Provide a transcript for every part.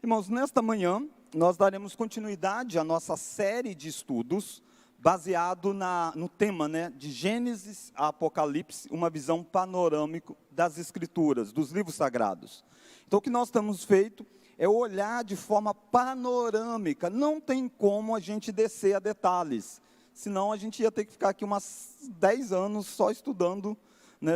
Irmãos, nesta manhã, nós daremos continuidade à nossa série de estudos, baseado no tema, de Gênesis a Apocalipse, uma visão panorâmica das Escrituras, dos livros sagrados. Então, o que nós temos feito é olhar de forma panorâmica, não tem como a gente descer a detalhes, senão a gente ia ter que ficar aqui umas 10 anos só estudando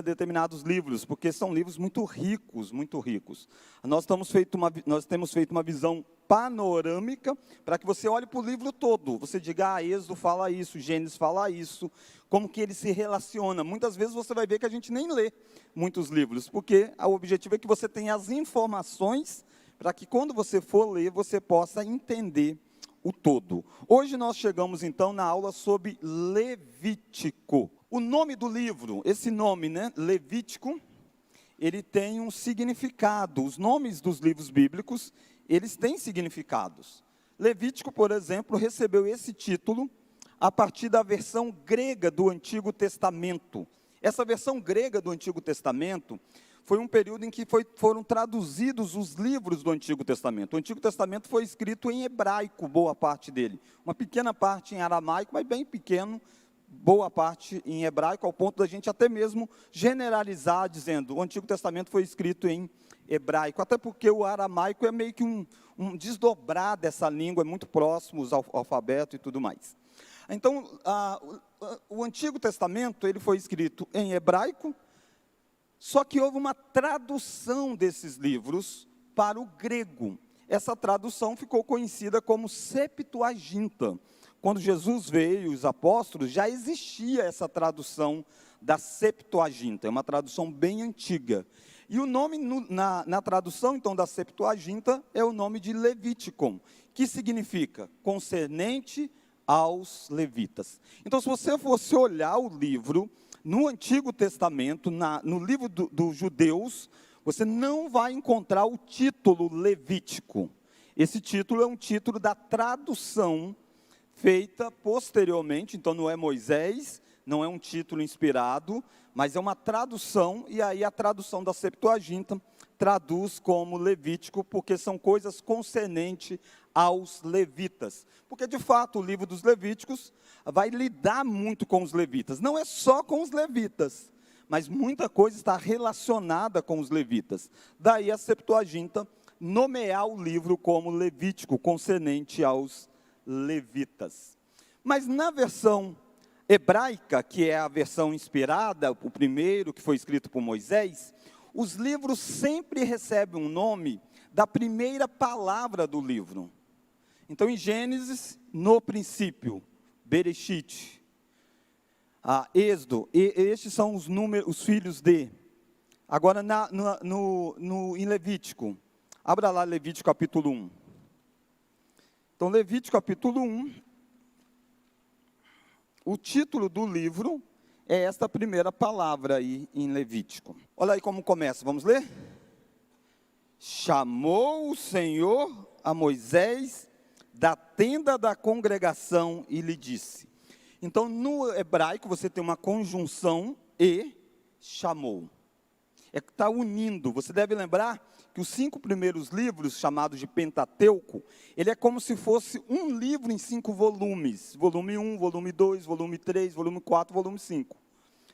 determinados livros, porque são livros muito ricos, muito ricos. Nós temos feito uma visão panorâmica, para que você olhe para o livro todo, você diga, Êxodo fala isso, Gênesis fala isso, como que ele se relaciona. Muitas vezes você vai ver que a gente nem lê muitos livros, porque o objetivo é que você tenha as informações, para que quando você for ler, você possa entender o todo. Hoje nós chegamos então na aula sobre Levítico. O nome do livro, esse nome, Levítico, ele tem um significado. Os nomes dos livros bíblicos, eles têm significados. Levítico, por exemplo, recebeu esse título a partir da versão grega do Antigo Testamento. Essa versão grega do Antigo Testamento foi um período em que foram traduzidos os livros do Antigo Testamento. O Antigo Testamento foi escrito em hebraico, boa parte dele. Uma pequena parte em aramaico, mas bem pequeno, boa parte em hebraico, ao ponto da gente até mesmo generalizar, dizendo o Antigo Testamento foi escrito em hebraico, até porque o aramaico é meio que um desdobrar dessa língua, é muito próximo ao alfabeto e tudo mais. Então, o Antigo Testamento ele foi escrito em hebraico, só que houve uma tradução desses livros para o grego. Essa tradução ficou conhecida como Septuaginta. Quando Jesus veio, os apóstolos, já existia essa tradução da Septuaginta, é uma tradução bem antiga. E o nome na tradução, então, da Septuaginta é o nome de Levítico, que significa concernente aos levitas. Então, se você fosse olhar o livro no Antigo Testamento, no livro dos judeus, você não vai encontrar o título Levítico. Esse título é um título da tradução feita posteriormente, então não é Moisés, não é um título inspirado, mas é uma tradução, e aí a tradução da Septuaginta traduz como Levítico, porque são coisas concernentes aos levitas. Porque, de fato, o livro dos Levíticos vai lidar muito com os levitas. Não é só com os levitas, mas muita coisa está relacionada com os levitas. Daí a Septuaginta nomear o livro como Levítico, concernente aos levitas. Mas na versão hebraica, que é a versão inspirada, o primeiro que foi escrito por Moisés, os livros sempre recebem um nome da primeira palavra do livro. Então, em Gênesis, no princípio, Bereshit, Êxodo, estes são os filhos de. Agora, em Levítico, abra lá Levítico capítulo 1. Então, Levítico capítulo 1, o título do livro é esta primeira palavra aí em Levítico. Olha aí como começa, vamos ler? Chamou o Senhor a Moisés da tenda da congregação e lhe disse. Então, no hebraico, você tem uma conjunção e chamou. Está unindo. Você deve lembrar que os 5 primeiros livros, chamados de Pentateuco, ele é como se fosse um livro em 5 volumes. Volume 1, volume 2, volume 3, volume 4, volume 5.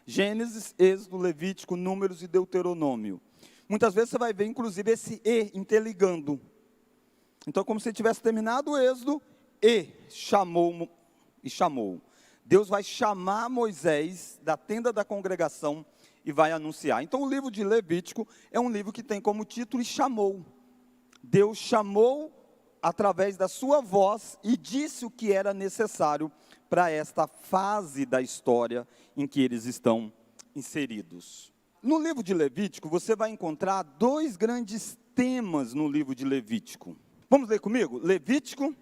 Gênesis, Êxodo, Levítico, Números e Deuteronômio. Muitas vezes você vai ver, inclusive, esse E interligando. Então, como se tivesse terminado o Êxodo, e chamou. Deus vai chamar Moisés da tenda da congregação e vai anunciar. Então, o livro de Levítico é um livro que tem como título e chamou. Deus chamou através da sua voz e disse o que era necessário para esta fase da história em que eles estão inseridos. No livro de Levítico, você vai encontrar 2 grandes temas no livro de Levítico. Vamos ler comigo? Levítico.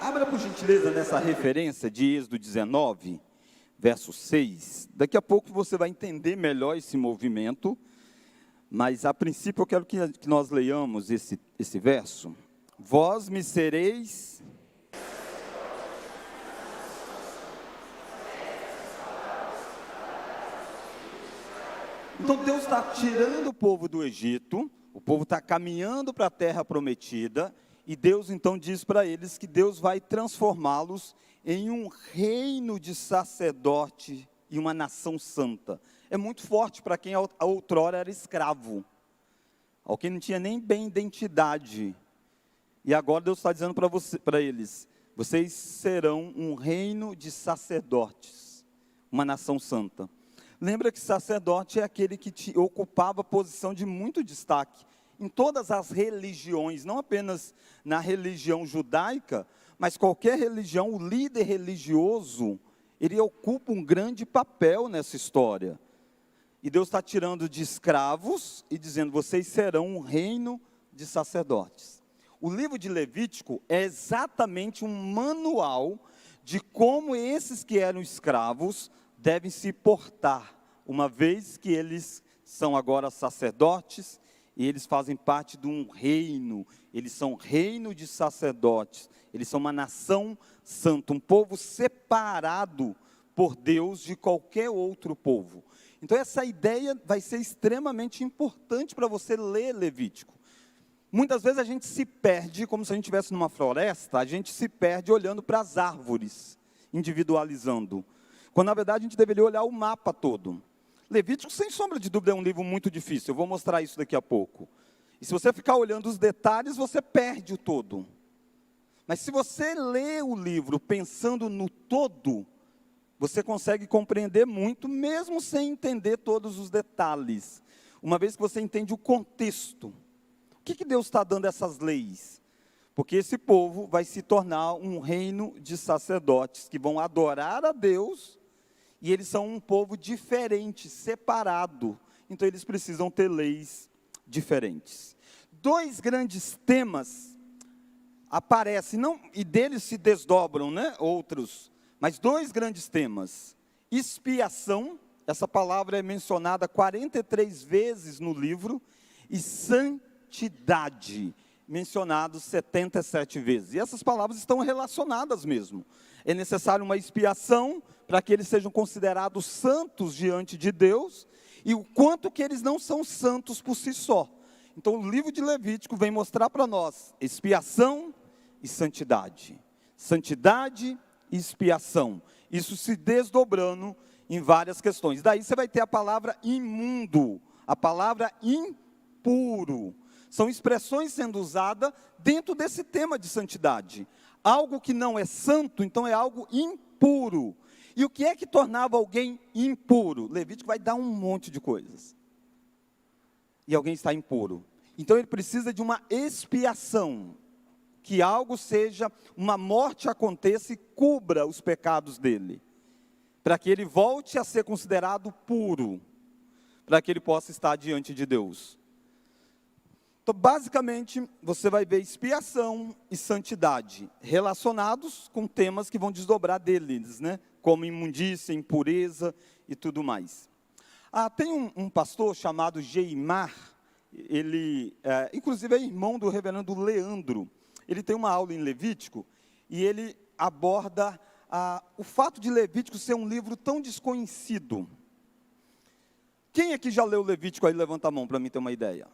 Abra por gentileza nessa referência de Êxodo 19, verso 6. Daqui a pouco você vai entender melhor esse movimento, mas a princípio eu quero que nós leiamos esse verso. Vós me sereis... Então Deus está tirando o povo do Egito, o povo está caminhando para a terra prometida, e Deus então diz para eles que Deus vai transformá-los em um reino de sacerdote e uma nação santa. É muito forte para quem outrora era escravo, alguém não tinha nem bem identidade. E agora Deus está dizendo para eles, vocês serão um reino de sacerdotes, uma nação santa. Lembra que sacerdote é aquele que ocupava posição de muito destaque em todas as religiões, não apenas na religião judaica, mas qualquer religião, o líder religioso, ele ocupa um grande papel nessa história. E Deus está tirando de escravos e dizendo, vocês serão um reino de sacerdotes. O livro de Levítico é exatamente um manual de como esses que eram escravos devem se portar, uma vez que eles são agora sacerdotes, e eles fazem parte de um reino, eles são reino de sacerdotes, eles são uma nação santa, um povo separado por Deus de qualquer outro povo. Então essa ideia vai ser extremamente importante para você ler Levítico. Muitas vezes a gente se perde, como se a gente estivesse numa floresta, a gente se perde olhando para as árvores, individualizando, quando na verdade a gente deveria olhar o mapa todo. Levítico, sem sombra de dúvida, é um livro muito difícil, eu vou mostrar isso daqui a pouco. E se você ficar olhando os detalhes, você perde o todo. Mas se você lê o livro pensando no todo, você consegue compreender muito, mesmo sem entender todos os detalhes. Uma vez que você entende o contexto. O que Deus está dando essas leis? Porque esse povo vai se tornar um reino de sacerdotes que vão adorar a Deus, e eles são um povo diferente, separado. Então eles precisam ter leis diferentes. Dois grandes temas aparecem, não, e deles se desdobram, outros, mas dois grandes temas. Expiação, essa palavra é mencionada 43 vezes no livro, e santidade, mencionados 77 vezes. E essas palavras estão relacionadas mesmo. É necessário uma expiação para que eles sejam considerados santos diante de Deus, e o quanto que eles não são santos por si só. Então o livro de Levítico vem mostrar para nós expiação e santidade. Santidade e expiação. Isso se desdobrando em várias questões. Daí você vai ter a palavra imundo, a palavra impuro. São expressões sendo usadas dentro desse tema de santidade. Algo que não é santo, então é algo impuro. E o que é que tornava alguém impuro? Levítico vai dar um monte de coisas. E alguém está impuro. Então ele precisa de uma expiação. Que algo seja, uma morte aconteça e cubra os pecados dele. Para que ele volte a ser considerado puro. Para que ele possa estar diante de Deus. Então, basicamente, você vai ver expiação e santidade relacionados com temas que vão desdobrar deles, como imundícia, impureza e tudo mais. Tem um pastor chamado Geimar, ele, inclusive é irmão do reverendo Leandro. Ele tem uma aula em Levítico e ele aborda o fato de Levítico ser um livro tão desconhecido. Quem aqui já leu Levítico aí? Levanta a mão para mim ter uma ideia.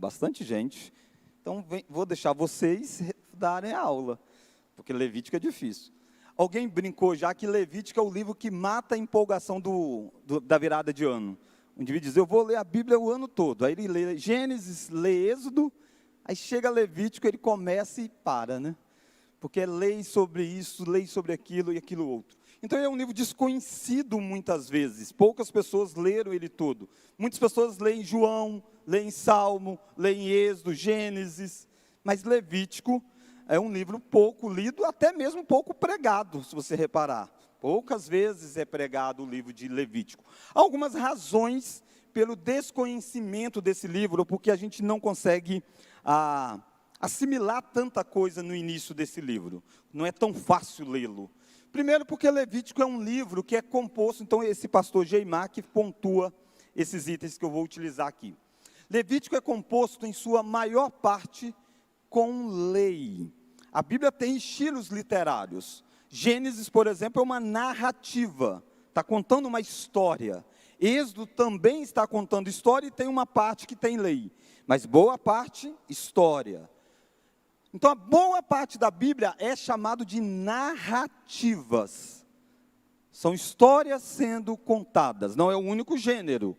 Bastante gente. Então vou deixar vocês darem a aula, porque Levítico é difícil. Alguém brincou já que Levítico é o livro que mata a empolgação da virada de ano. Um indivíduo diz, eu vou ler a Bíblia o ano todo. Aí ele lê Gênesis, lê Êxodo, aí chega Levítico, ele começa e para, Porque é lei sobre isso, lei sobre aquilo e aquilo outro. Então é um livro desconhecido muitas vezes. Poucas pessoas leram ele todo. Muitas pessoas leem João, leem Salmo, leem Êxodo, Gênesis. Mas Levítico é um livro pouco lido, até mesmo pouco pregado, se você reparar. Poucas vezes é pregado o livro de Levítico. Há algumas razões pelo desconhecimento desse livro, porque a gente não consegue assimilar tanta coisa no início desse livro. Não é tão fácil lê-lo. Primeiro porque Levítico é um livro que é composto, então esse pastor Geimar que pontua esses itens que eu vou utilizar aqui. Levítico é composto em sua maior parte com lei. A Bíblia tem estilos literários. Gênesis, por exemplo, é uma narrativa, está contando uma história. Êxodo também está contando história e tem uma parte que tem lei, mas boa parte, história. Então, a boa parte da Bíblia é chamado de narrativas. São histórias sendo contadas, não é o único gênero.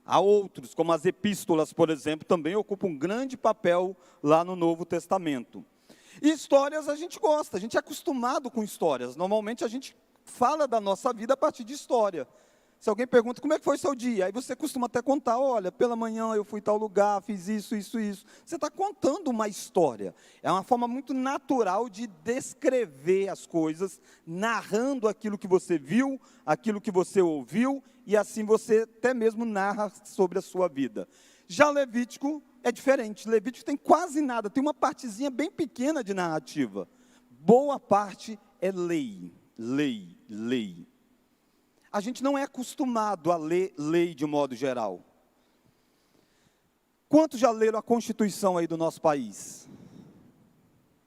Há outros, como as epístolas, por exemplo, também ocupam um grande papel lá no Novo Testamento. E histórias a gente gosta, a gente é acostumado com histórias. Normalmente a gente fala da nossa vida a partir de história. Se alguém pergunta, como é que foi seu dia? Aí você costuma até contar, olha, pela manhã eu fui em tal lugar, fiz isso, isso, isso. Você está contando uma história. É uma forma muito natural de descrever as coisas, narrando aquilo que você viu, aquilo que você ouviu, e assim você até mesmo narra sobre a sua vida. Já Levítico é diferente. Levítico tem quase nada, tem uma partezinha bem pequena de narrativa. Boa parte é lei, lei, lei. A gente não é acostumado a ler lei de modo geral. Quantos já leram a Constituição aí do nosso país?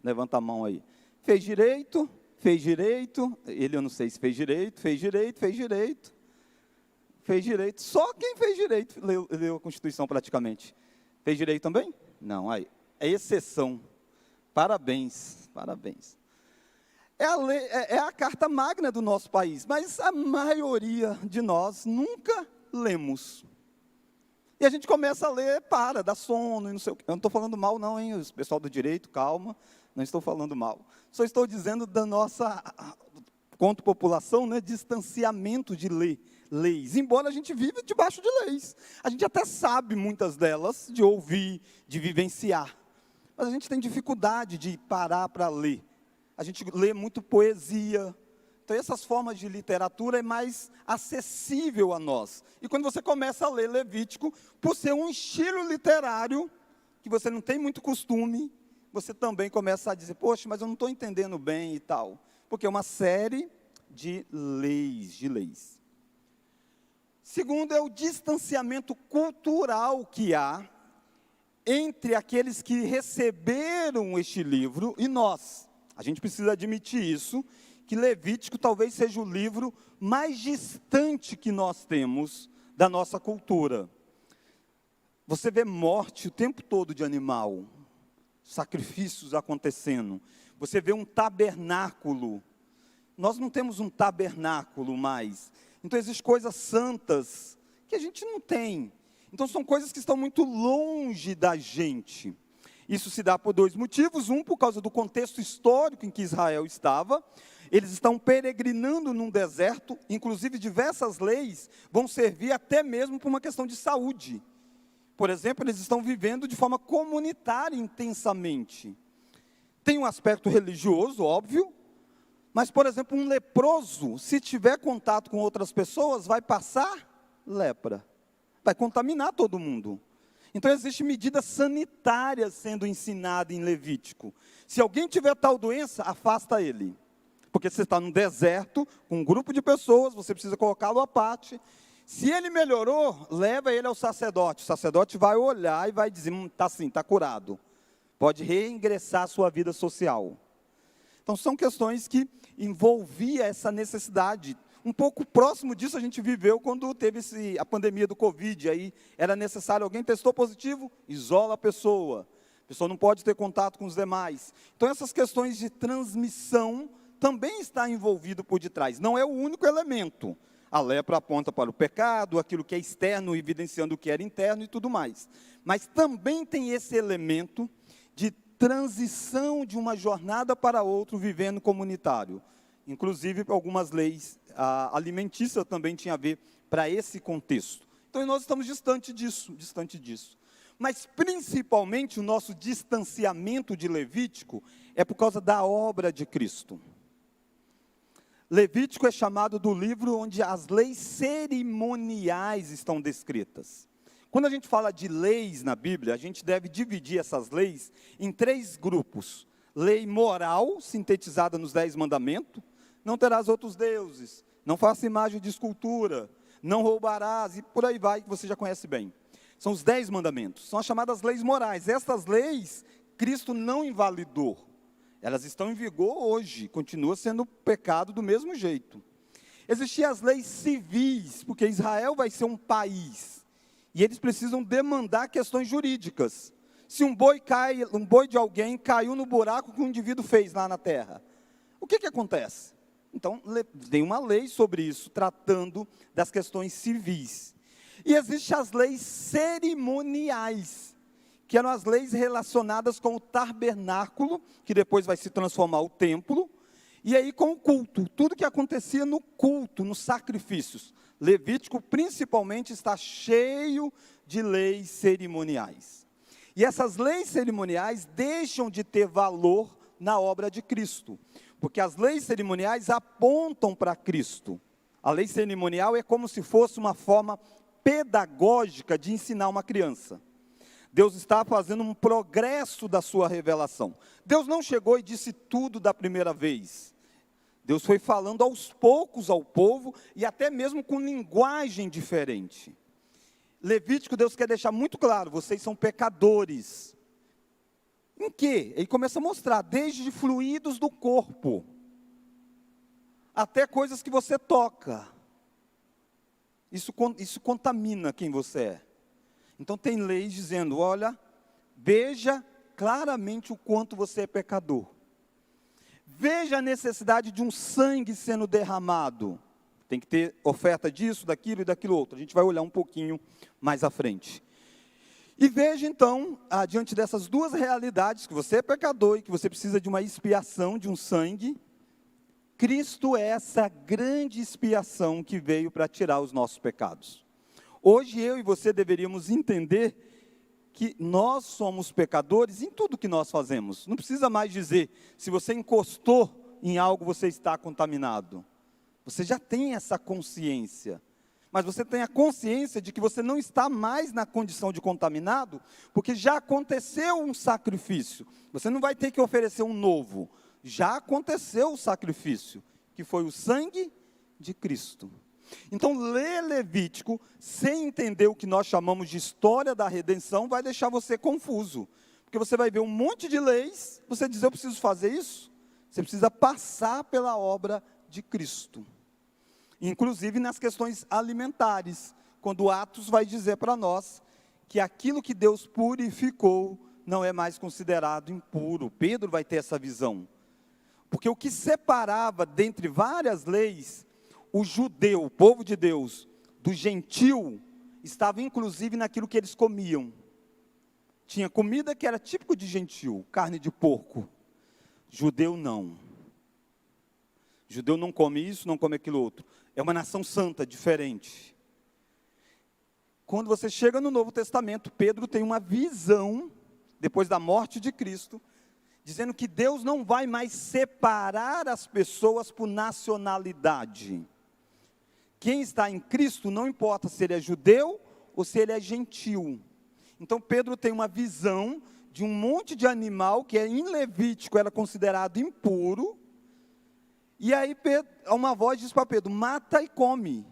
Levanta a mão aí. Fez direito, fez direito. Ele eu não sei se fez direito, fez direito, fez direito. Fez direito. Só quem fez direito leu a Constituição praticamente. Fez direito também? Não, aí. É exceção. Parabéns, parabéns. É a carta magna do nosso país, mas a maioria de nós nunca lemos. E a gente começa a ler, dá sono, e não sei o quê. Eu não estou falando mal não, hein, o pessoal do direito, calma, não estou falando mal. Só estou dizendo da nossa, quanto população, né, distanciamento de leis. Embora a gente viva debaixo de leis. A gente até sabe muitas delas, de ouvir, de vivenciar. Mas a gente tem dificuldade de parar para ler. A gente lê muito poesia. Então, essas formas de literatura é mais acessível a nós. E quando você começa a ler Levítico, por ser um estilo literário, que você não tem muito costume, você também começa a dizer, poxa, mas eu não estou entendendo bem e tal. Porque é uma série de leis. Segundo, é o distanciamento cultural que há entre aqueles que receberam este livro e nós. A gente precisa admitir isso, que Levítico talvez seja o livro mais distante que nós temos da nossa cultura. Você vê morte o tempo todo de animal, sacrifícios acontecendo. Você vê um tabernáculo. Nós não temos um tabernáculo mais. Então, existem coisas santas que a gente não tem. Então, são coisas que estão muito longe da gente. Isso se dá por dois motivos. Um, por causa do contexto histórico em que Israel estava. Eles estão peregrinando num deserto. Inclusive, diversas leis vão servir até mesmo para uma questão de saúde. Por exemplo, eles estão vivendo de forma comunitária intensamente. Tem um aspecto religioso, óbvio. Mas, por exemplo, um leproso, se tiver contato com outras pessoas, vai passar lepra. Vai contaminar todo mundo. Então, existem medidas sanitárias sendo ensinadas em Levítico. Se alguém tiver tal doença, afasta ele. Porque você está num deserto, com um grupo de pessoas, você precisa colocá-lo à parte. Se ele melhorou, leva ele ao sacerdote. O sacerdote vai olhar e vai dizer, está assim, está curado. Pode reingressar à sua vida social. Então, são questões que envolvia essa necessidade. Um pouco próximo disso a gente viveu quando teve a pandemia do Covid. Aí era necessário, alguém testou positivo, isola a pessoa não pode ter contato com os demais. Então essas questões de transmissão também está envolvido por detrás. Não é o único elemento. A lepra aponta para o pecado, aquilo que é externo evidenciando o que era interno e tudo mais. Mas também tem esse elemento de transição de uma jornada para outra vivendo comunitário. Inclusive, algumas leis alimentícias também tinham a ver para esse contexto. Então, nós estamos distante disso. Mas, principalmente, o nosso distanciamento de Levítico é por causa da obra de Cristo. Levítico é chamado do livro onde as leis cerimoniais estão descritas. Quando a gente fala de leis na Bíblia, a gente deve dividir essas leis em 3 grupos. Lei moral, sintetizada nos 10 mandamentos, não terás outros deuses, não faça imagem de escultura, não roubarás, e por aí vai, que você já conhece bem. São os 10 mandamentos, são as chamadas leis morais. Estas leis, Cristo não invalidou. Elas estão em vigor hoje, continua sendo pecado do mesmo jeito. Existiam as leis civis, porque Israel vai ser um país, e eles precisam demandar questões jurídicas. Se um boi de alguém caiu no buraco que um indivíduo fez lá na terra, o que acontece? Então, tem uma lei sobre isso, tratando das questões civis. E existem as leis cerimoniais, que eram as leis relacionadas com o tabernáculo, que depois vai se transformar o templo, e aí com o culto, tudo que acontecia no culto, nos sacrifícios. Levítico, principalmente, está cheio de leis cerimoniais. E essas leis cerimoniais deixam de ter valor na obra de Cristo, porque as leis cerimoniais apontam para Cristo. A lei cerimonial é como se fosse uma forma pedagógica de ensinar uma criança. Deus está fazendo um progresso da sua revelação. Deus não chegou e disse tudo da primeira vez. Deus foi falando aos poucos ao povo e até mesmo com linguagem diferente. Levítico, Deus quer deixar muito claro, vocês são pecadores. Em quê? Ele começa a mostrar, desde fluidos do corpo, até coisas que você toca. Isso contamina quem você é. Então tem leis dizendo, olha, veja claramente o quanto você é pecador. Veja a necessidade de um sangue sendo derramado. Tem que ter oferta disso, daquilo e daquilo outro. A gente vai olhar um pouquinho mais à frente. E veja então, diante dessas 2 realidades, que você é pecador e que você precisa de uma expiação, de um sangue, Cristo é essa grande expiação que veio para tirar os nossos pecados. Hoje eu e você deveríamos entender que nós somos pecadores em tudo que nós fazemos. Não precisa mais dizer, se você encostou em algo, você está contaminado. Você já tem essa consciência. Mas você tem a consciência de que você não está mais na condição de contaminado, porque já aconteceu um sacrifício. Você não vai ter que oferecer um novo. Já aconteceu o sacrifício, que foi o sangue de Cristo. Então, ler Levítico, sem entender o que nós chamamos de história da redenção, vai deixar você confuso. Porque você vai ver um monte de leis, você diz, eu preciso fazer isso? Você precisa passar pela obra de Cristo. Inclusive nas questões alimentares, quando Atos vai dizer para nós que aquilo que Deus purificou não é mais considerado impuro. Pedro vai ter essa visão. Porque o que separava dentre várias leis, o judeu, o povo de Deus, do gentil, estava inclusive naquilo que eles comiam. Tinha comida que era típico de gentil, carne de porco. Judeu não. Judeu não come isso, não come aquilo outro. É uma nação santa, diferente. Quando você chega no Novo Testamento, Pedro tem uma visão, depois da morte de Cristo, dizendo que Deus não vai mais separar as pessoas por nacionalidade. Quem está em Cristo, não importa se ele é judeu ou se ele é gentil. Então Pedro tem uma visão de um monte de animal que em Levítico era considerado impuro. E aí uma voz diz para Pedro, mata e come.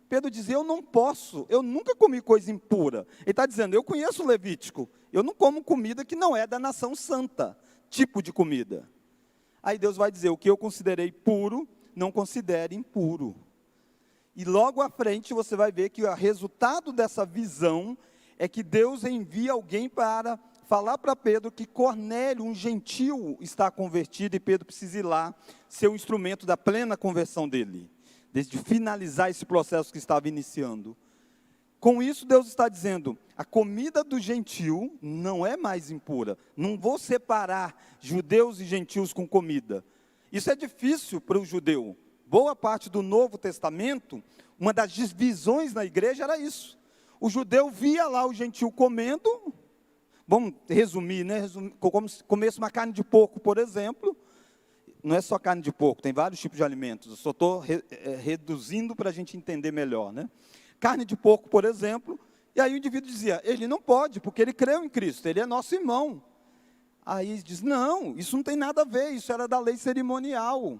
Pedro diz, eu não posso, eu nunca comi coisa impura. Ele está dizendo, eu conheço o Levítico, eu não como comida que não é da nação santa, tipo de comida. Aí Deus vai dizer, o que eu considerei puro, não considere impuro. E logo à frente você vai ver que o resultado dessa visão é que Deus envia alguém para falar para Pedro que Cornélio, um gentil, está convertido e Pedro precisa ir lá ser o instrumento da plena conversão dele, desde finalizar esse processo que estava iniciando. Com isso Deus está dizendo, a comida do gentil não é mais impura, não vou separar judeus e gentios com comida. Isso é difícil para o judeu. Boa parte do Novo Testamento, uma das divisões na igreja era isso. O judeu via lá o gentil comendo, vamos resumir, né? Como se comesse uma carne de porco, por exemplo. Não é só carne de porco, tem vários tipos de alimentos. Eu só estou reduzindo para a gente entender melhor, né? Carne de porco, por exemplo, E aí o indivíduo dizia, ele não pode, porque ele creu em Cristo, ele é nosso irmão. Aí diz, não, isso não tem nada a ver, isso era da lei cerimonial.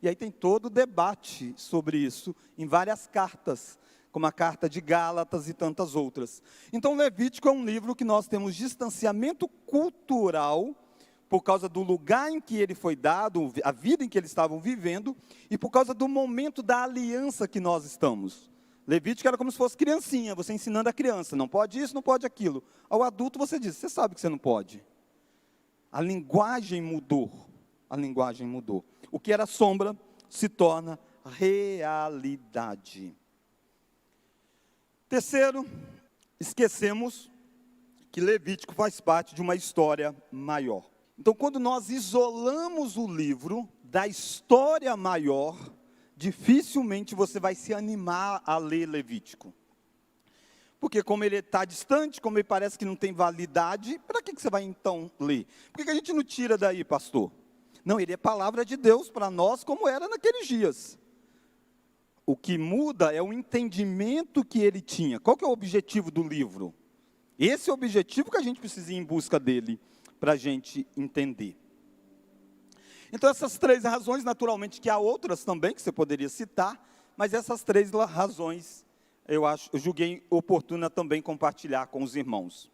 E aí tem todo o debate sobre isso, em várias cartas, como a carta de Gálatas e tantas outras. Então Levítico é um livro que nós temos distanciamento cultural, por causa do lugar em que ele foi dado, a vida em que eles estavam vivendo, e por causa do momento da aliança que nós estamos. Levítico era como se fosse criancinha, você ensinando a criança, não pode isso, não pode aquilo. Ao adulto você diz, você sabe que você não pode. A linguagem mudou, a linguagem mudou. O que era sombra se torna realidade. Terceiro, esquecemos que Levítico faz parte de uma história maior. Então, quando nós isolamos o livro da história maior, dificilmente você vai se animar a ler Levítico. Porque como ele está distante, como ele parece que não tem validade, para que você vai então ler? Por que a gente não tira daí, pastor? Não, ele é palavra de Deus para nós, como era naqueles dias. O que muda é o entendimento que ele tinha. Qual que é o objetivo do livro? Esse é o objetivo que a gente precisa ir em busca dele, para a gente entender. Então essas três razões, naturalmente que há outras também que você poderia citar, mas essas três razões eu julguei oportuna também compartilhar com os irmãos.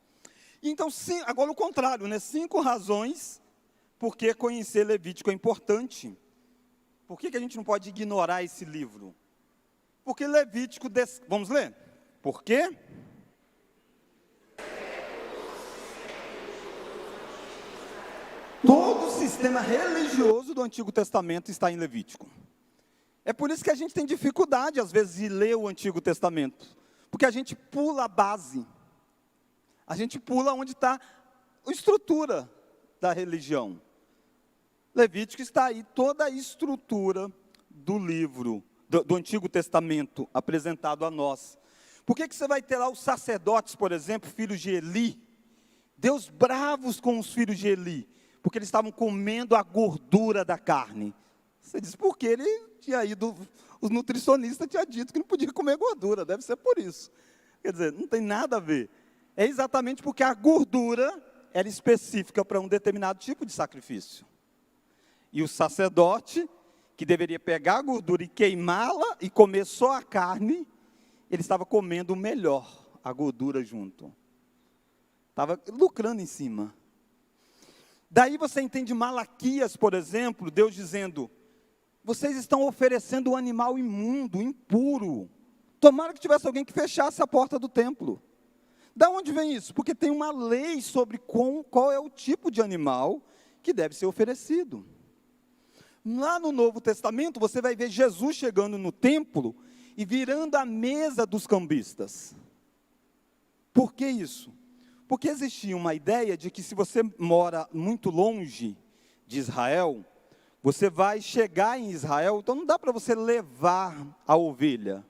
Então, agora o contrário, né? 5 razões por que conhecer Levítico é importante. Por que a gente não pode ignorar esse livro? Porque Levítico, vamos ler? Por quê? Todo o sistema religioso do Antigo Testamento está em Levítico. É por isso que a gente tem dificuldade, às vezes, de ler o Antigo Testamento. Porque a gente pula a base. A gente pula onde está a estrutura da religião. Levítico está aí, toda a estrutura do livro, do Antigo Testamento, apresentado a nós. Por que você vai ter lá os sacerdotes, por exemplo, filhos de Eli? Deus bravos com os filhos de Eli. Porque eles estavam comendo a gordura da carne. Você diz, porque ele tinha ido, os nutricionistas tinham dito que não podia comer gordura, deve ser por isso. Quer dizer, não tem nada a ver. É exatamente porque a gordura era específica para um determinado tipo de sacrifício. E o sacerdote, que deveria pegar a gordura e queimá-la e comer só a carne, ele estava comendo o melhor, a gordura junto. Estava lucrando em cima. Daí você entende Malaquias, por exemplo, Deus dizendo, vocês estão oferecendo um animal imundo, impuro. Tomara que tivesse alguém que fechasse a porta do templo. Da onde vem isso? Porque tem uma lei sobre qual é o tipo de animal que deve ser oferecido. Lá no Novo Testamento, você vai ver Jesus chegando no templo e virando a mesa dos cambistas. Por que isso? Porque existia uma ideia de que se você mora muito longe de Israel, você vai chegar em Israel, então não dá para você levar a ovelha.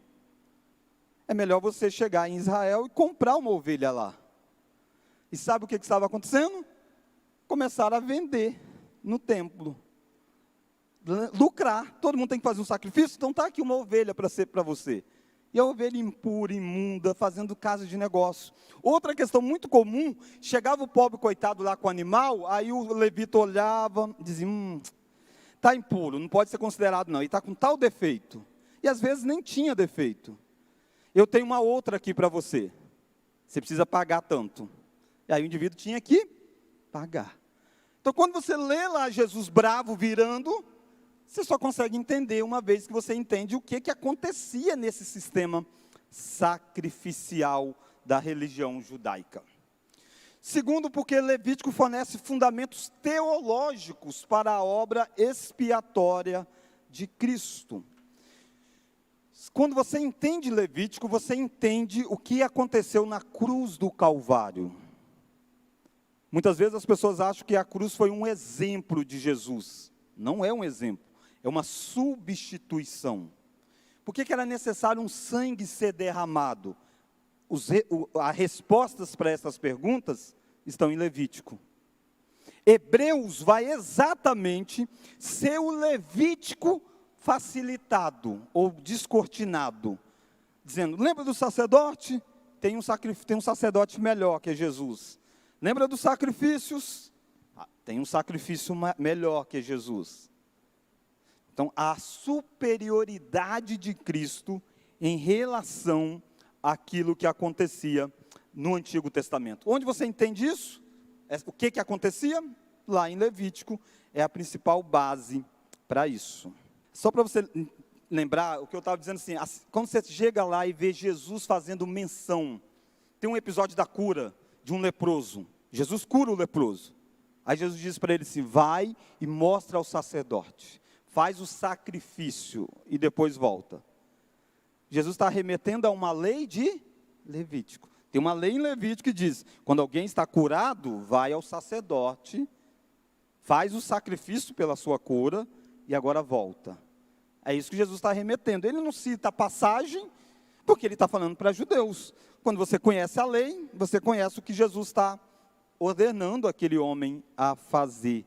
É melhor você chegar em Israel e comprar uma ovelha lá. E sabe o que estava acontecendo? Começaram a vender no templo. Lucrar, todo mundo tem que fazer um sacrifício, então está aqui uma ovelha para ser para você. E a ovelha impura, imunda, fazendo casa de negócio. Outra questão muito comum, chegava o pobre coitado lá com o animal, aí o levita olhava, dizia, está impuro, não pode ser considerado não, e está com tal defeito. E às vezes nem tinha defeito. Eu tenho uma outra aqui para você, você precisa pagar tanto. E aí o indivíduo tinha que pagar. Então quando você lê lá Jesus bravo virando, você só consegue entender uma vez que você entende o que acontecia nesse sistema sacrificial da religião judaica. Segundo, porque Levítico fornece fundamentos teológicos para a obra expiatória de Cristo. Quando você entende Levítico, você entende o que aconteceu na cruz do Calvário. Muitas vezes as pessoas acham que a cruz foi um exemplo de Jesus. Não é um exemplo. É uma substituição. Por que era necessário um sangue ser derramado? As respostas para essas perguntas estão em Levítico. Hebreus vai exatamente ser o Levítico facilitado ou descortinado. Dizendo, lembra do sacerdote? tem um sacerdote melhor que é Jesus. Lembra dos sacrifícios? Tem um sacrifício melhor que é Jesus. Então, a superioridade de Cristo em relação àquilo que acontecia no Antigo Testamento. Onde você entende isso? O que acontecia? Lá em Levítico, é a principal base para isso. Só para você lembrar, o que eu estava dizendo assim, quando você chega lá e vê Jesus fazendo menção, tem um episódio da cura de um leproso. Jesus cura o leproso. Aí Jesus diz para ele assim, vai e mostra ao sacerdote, faz o sacrifício e depois volta. Jesus está remetendo a uma lei de Levítico. Tem uma lei em Levítico que diz, quando alguém está curado, vai ao sacerdote, faz o sacrifício pela sua cura e agora volta. É isso que Jesus está remetendo. Ele não cita a passagem, porque ele está falando para judeus. Quando você conhece a lei, você conhece o que Jesus está ordenando aquele homem a fazer.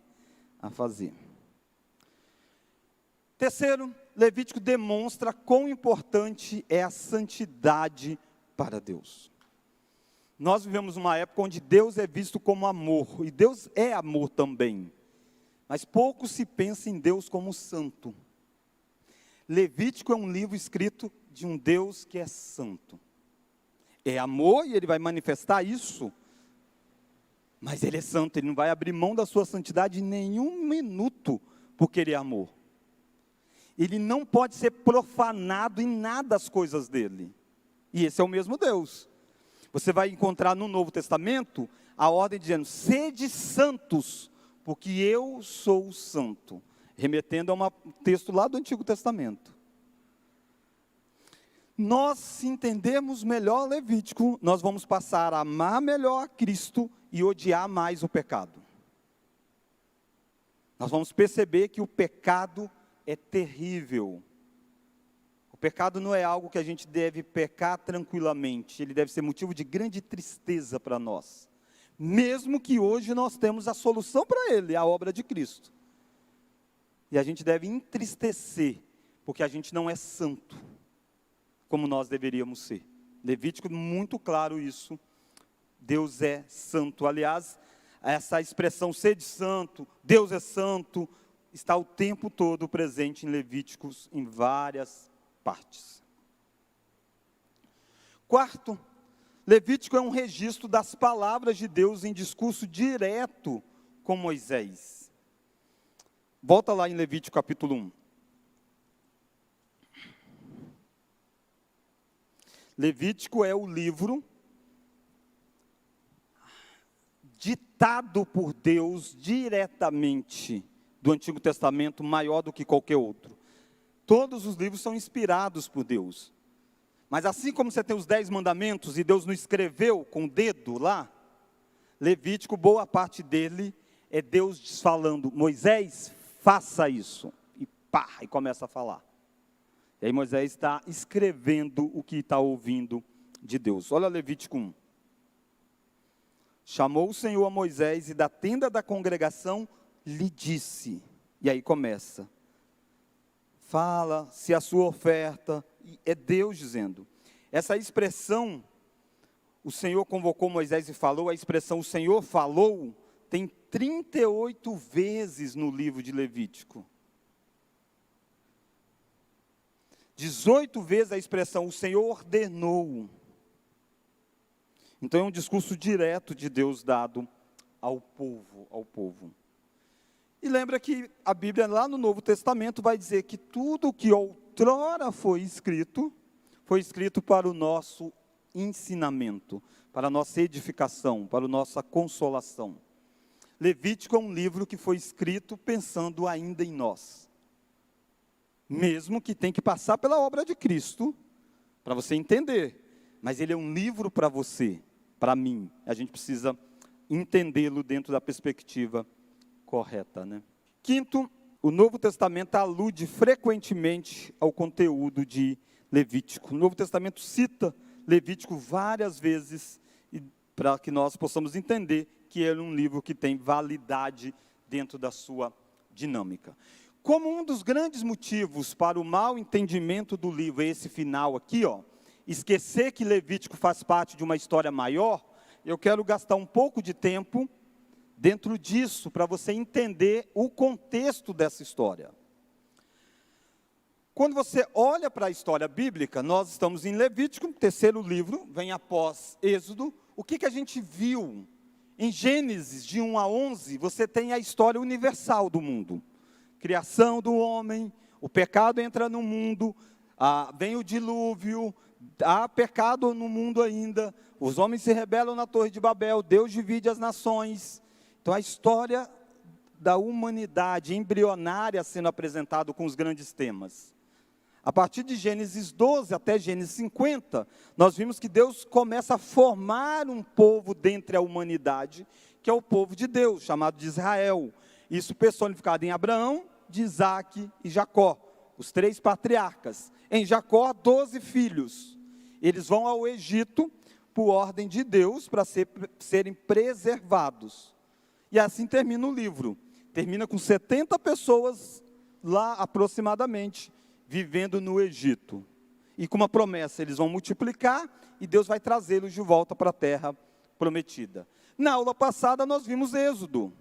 Terceiro, Levítico demonstra quão importante é a santidade para Deus. Nós vivemos uma época onde Deus é visto como amor, e Deus é amor também. Mas pouco se pensa em Deus como santo. Levítico é um livro escrito de um Deus que é santo. É amor e ele vai manifestar isso. Mas ele é santo, ele não vai abrir mão da sua santidade em nenhum minuto, porque ele é amor. Ele não pode ser profanado em nada as coisas dele. E esse é o mesmo Deus. Você vai encontrar no Novo Testamento a ordem dizendo, sede santos, porque eu sou santo. Remetendo a um texto lá do Antigo Testamento. Nós, se entendermos melhor Levítico, nós vamos passar a amar melhor a Cristo e odiar mais o pecado. Nós vamos perceber que o pecado é terrível. O pecado não é algo que a gente deve pecar tranquilamente, ele deve ser motivo de grande tristeza para nós. Mesmo que hoje nós temos a solução para ele, a obra de Cristo. E a gente deve entristecer, porque a gente não é santo, como nós deveríamos ser. Levítico, muito claro isso. Deus é santo. Aliás, essa expressão ser de santo, Deus é santo, está o tempo todo presente em Levíticos, em várias partes. Quarto, Levítico é um registro das palavras de Deus em discurso direto com Moisés. Volta lá em Levítico capítulo 1. Levítico é o livro ditado por Deus diretamente do Antigo Testamento, maior do que qualquer outro. Todos os livros são inspirados por Deus. Mas assim como você tem os 10 mandamentos e Deus não escreveu com o dedo lá, Levítico, boa parte dele é Deus falando, Moisés, faça isso. E pá, e começa a falar. E aí Moisés está escrevendo o que está ouvindo de Deus. Olha Levítico 1. Chamou o Senhor a Moisés e da tenda da congregação lhe disse. E aí começa. Fala se a sua oferta, é Deus dizendo. Essa expressão, o Senhor convocou Moisés e falou, a expressão o Senhor falou, tem 38 vezes no livro de Levítico. 18 vezes a expressão, o Senhor ordenou. Então é um discurso direto de Deus dado ao povo. E lembra que a Bíblia lá no Novo Testamento vai dizer que tudo o que outrora foi escrito para o nosso ensinamento, para a nossa edificação, para a nossa consolação. Levítico é um livro que foi escrito pensando ainda em nós. Mesmo que tem que passar pela obra de Cristo, para você entender. Mas ele é um livro para você, para mim. A gente precisa entendê-lo dentro da perspectiva correta, né? Quinto, o Novo Testamento alude frequentemente ao conteúdo de Levítico. O Novo Testamento cita Levítico várias vezes, para que nós possamos entender que ele é um livro que tem validade dentro da sua dinâmica. Como um dos grandes motivos para o mau entendimento do livro, esse final aqui, esquecer que Levítico faz parte de uma história maior, eu quero gastar um pouco de tempo dentro disso, para você entender o contexto dessa história. Quando você olha para a história bíblica, nós estamos em Levítico, terceiro livro, vem após Êxodo. O que a gente viu? Em Gênesis, de 1 a 11, você tem a história universal do mundo. Criação do homem, o pecado entra no mundo, vem o dilúvio, há pecado no mundo ainda, os homens se rebelam na Torre de Babel, Deus divide as nações. Então a história da humanidade embrionária sendo apresentada com os grandes temas. A partir de Gênesis 12 até Gênesis 50, nós vimos que Deus começa a formar um povo dentre a humanidade, que é o povo de Deus, chamado de Israel. Isso personificado em Abraão, de Isaac e Jacó, os 3 patriarcas. Em Jacó, 12 filhos. Eles vão ao Egito por ordem de Deus para serem preservados. E assim termina o livro. Termina com 70 pessoas lá aproximadamente, vivendo no Egito. E com uma promessa, eles vão multiplicar e Deus vai trazê-los de volta para a terra prometida. Na aula passada nós vimos Êxodo.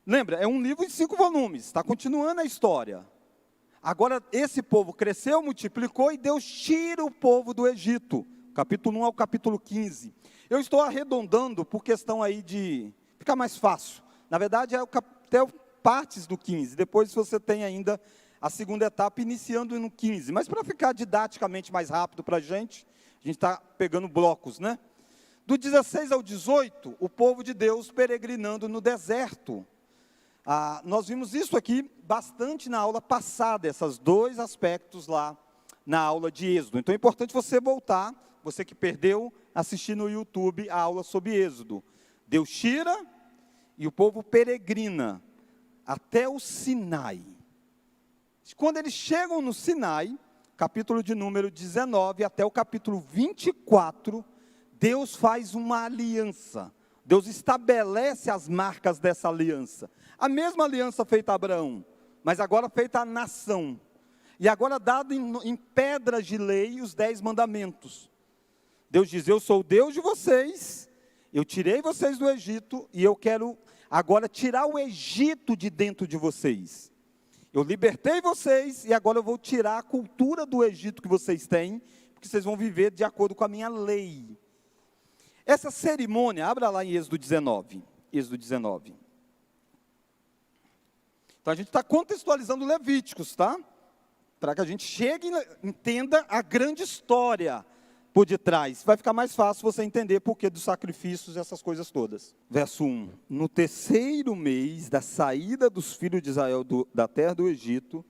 Lembra, é um livro de 5 volumes, está continuando a história. Agora esse povo cresceu, multiplicou e Deus tira o povo do Egito. Capítulo 1 ao capítulo 15. Eu estou arredondando por questão aí de ficar mais fácil. Na verdade é até partes do 15, depois você tem ainda a segunda etapa iniciando no 15. Mas para ficar didaticamente mais rápido para a gente está pegando blocos, né? Do 16 ao 18, o povo de Deus peregrinando no deserto. Nós vimos isso aqui bastante na aula passada, esses 2 aspectos lá na aula de Êxodo. Então é importante você voltar, você que perdeu, assistir no YouTube a aula sobre Êxodo. Deus tira e o povo peregrina até o Sinai. Quando eles chegam no Sinai, capítulo de número 19 até o capítulo 24, Deus faz uma aliança. Deus estabelece as marcas dessa aliança. A mesma aliança feita a Abraão, mas agora feita à nação. E agora dado em pedras de lei os 10 mandamentos. Deus diz, eu sou o Deus de vocês, eu tirei vocês do Egito e eu quero agora tirar o Egito de dentro de vocês. Eu libertei vocês e agora eu vou tirar a cultura do Egito que vocês têm, porque vocês vão viver de acordo com a minha lei. Essa cerimônia, abra lá em Êxodo 19. Êxodo 19. Então a gente está contextualizando Levíticos, tá? Para que a gente chegue e entenda a grande história por detrás. Vai ficar mais fácil você entender por que dos sacrifícios e essas coisas todas. Verso 1. No terceiro mês da saída dos filhos de Israel da terra do Egito,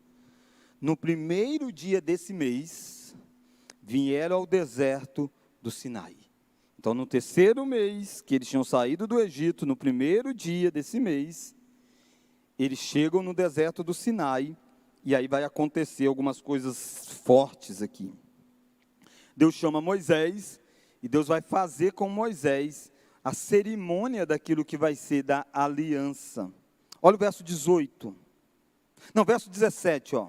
no primeiro dia desse mês, vieram ao deserto do Sinai. Então, no terceiro mês que eles tinham saído do Egito, no primeiro dia desse mês, eles chegam no deserto do Sinai, e aí vai acontecer algumas coisas fortes aqui. Deus chama Moisés, e Deus vai fazer com Moisés a cerimônia daquilo que vai ser da aliança. Olha o verso 18. Não, verso 17, ó.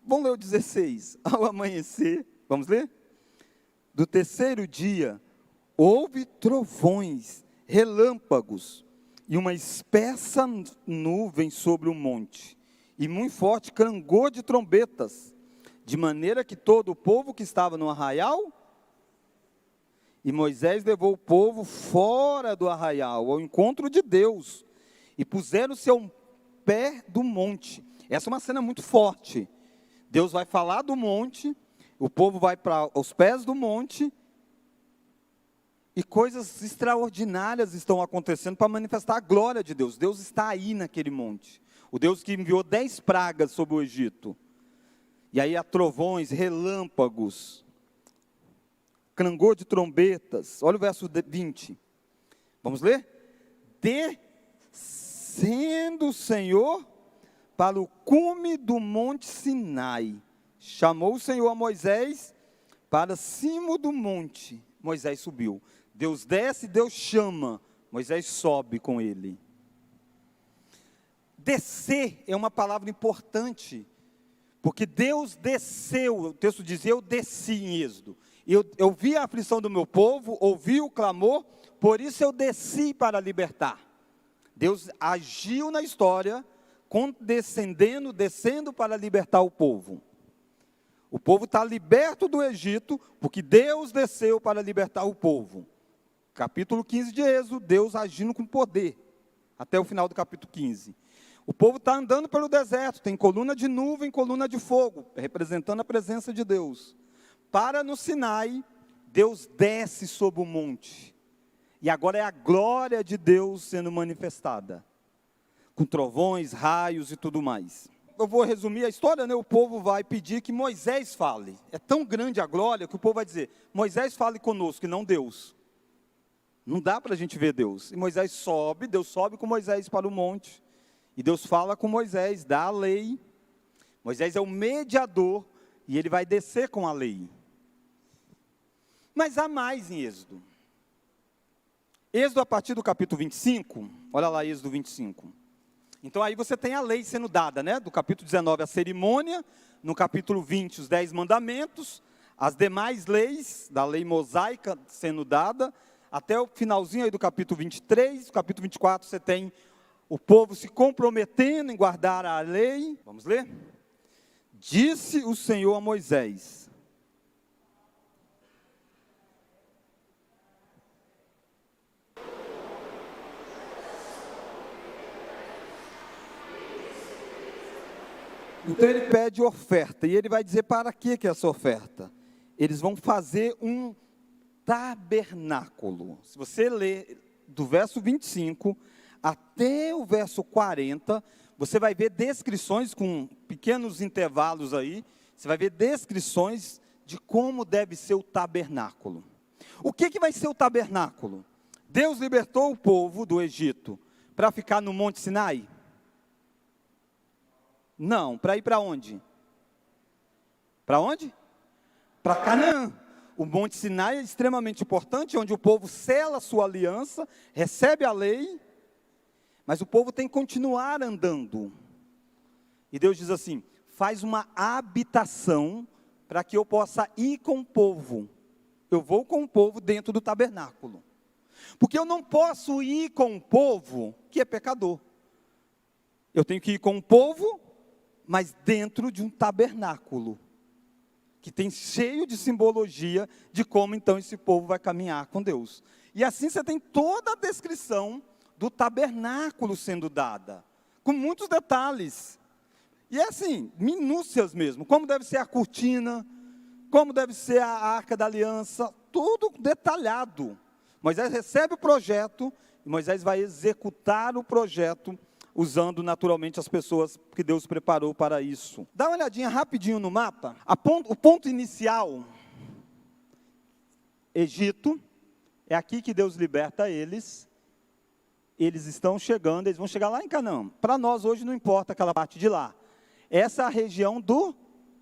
Vamos ler o 16. Ao amanhecer, vamos ler? Do terceiro dia, houve trovões, relâmpagos, e uma espessa nuvem sobre o monte, e muito forte clangor de trombetas, de maneira que todo o povo que estava no arraial, e Moisés levou o povo fora do arraial, ao encontro de Deus, e puseram-se ao pé do monte. Essa é uma cena muito forte. Deus vai falar do monte, o povo vai para os pés do monte, e coisas extraordinárias estão acontecendo para manifestar a glória de Deus. Deus está aí naquele monte. O Deus que enviou 10 pragas sobre o Egito. E aí há trovões, relâmpagos, clangor de trombetas. Olha o verso 20. Vamos ler? Descendo o Senhor para o cume do monte Sinai. Chamou o Senhor a Moisés para cima do monte. Moisés subiu. Deus desce, Deus chama. Moisés sobe com ele. Descer é uma palavra importante, Porque Deus desceu, o texto diz, eu desci em Êxodo. Eu vi a aflição do meu povo, ouvi o clamor, por isso eu desci para libertar. Deus agiu na história, descendo para libertar o povo. O povo está liberto do Egito, porque Deus desceu para libertar o povo. Capítulo 15 de Êxodo, Deus agindo com poder, até o final do capítulo 15. O povo está andando pelo deserto, tem coluna de nuvem, coluna de fogo, representando a presença de Deus. Para no Sinai, Deus desce sobre o monte. E agora é a glória de Deus sendo manifestada, com trovões, raios e tudo mais. Eu vou resumir a história, né? O povo vai pedir que Moisés fale. É tão grande a glória que o povo vai dizer, Moisés fale conosco, e não Deus. Não dá para a gente ver Deus. E Moisés sobe, Deus sobe com Moisés para o monte. E Deus fala com Moisés, dá a lei. Moisés é o mediador, e ele vai descer com a lei. Mas há mais em Êxodo. Êxodo a partir do capítulo 25, olha lá Êxodo 25. Então aí você tem a lei sendo dada, né? Do capítulo 19 a cerimônia, no capítulo 20 os 10 mandamentos, as demais leis da lei mosaica sendo dada, até o finalzinho aí do capítulo 23, no capítulo 24 você tem o povo se comprometendo em guardar a lei. Vamos ler? Disse o Senhor a Moisés: então ele pede oferta, e ele vai dizer para que é essa oferta? Eles vão fazer um tabernáculo. Se você ler do verso 25 até o verso 40, você vai ver descrições com pequenos intervalos aí, você vai ver descrições de como deve ser o tabernáculo. O que vai ser o tabernáculo? Deus libertou o povo do Egito para ficar no Monte Sinai? Não, para ir para onde? Para onde? Para Canaã. O Monte Sinai é extremamente importante, onde o povo sela a sua aliança, recebe a lei, mas o povo tem que continuar andando. E Deus diz assim, faz uma habitação para que eu possa ir com o povo. Eu vou com o povo dentro do tabernáculo. Porque eu não posso ir com o povo que é pecador. Eu tenho que ir com o povo, mas dentro de um tabernáculo, que tem cheio de simbologia de como então esse povo vai caminhar com Deus. E assim você tem toda a descrição do tabernáculo sendo dada, com muitos detalhes. E é assim, minúcias mesmo, como deve ser a cortina, como deve ser a arca da aliança, tudo detalhado. Moisés recebe o projeto, e Moisés vai executar o projeto, usando naturalmente as pessoas que Deus preparou para isso. Dá uma olhadinha rapidinho no mapa. O ponto inicial, Egito, é aqui que Deus liberta eles. Eles estão chegando, eles vão chegar lá em Canaã. Para nós hoje não importa aquela parte de lá. Essa é a região do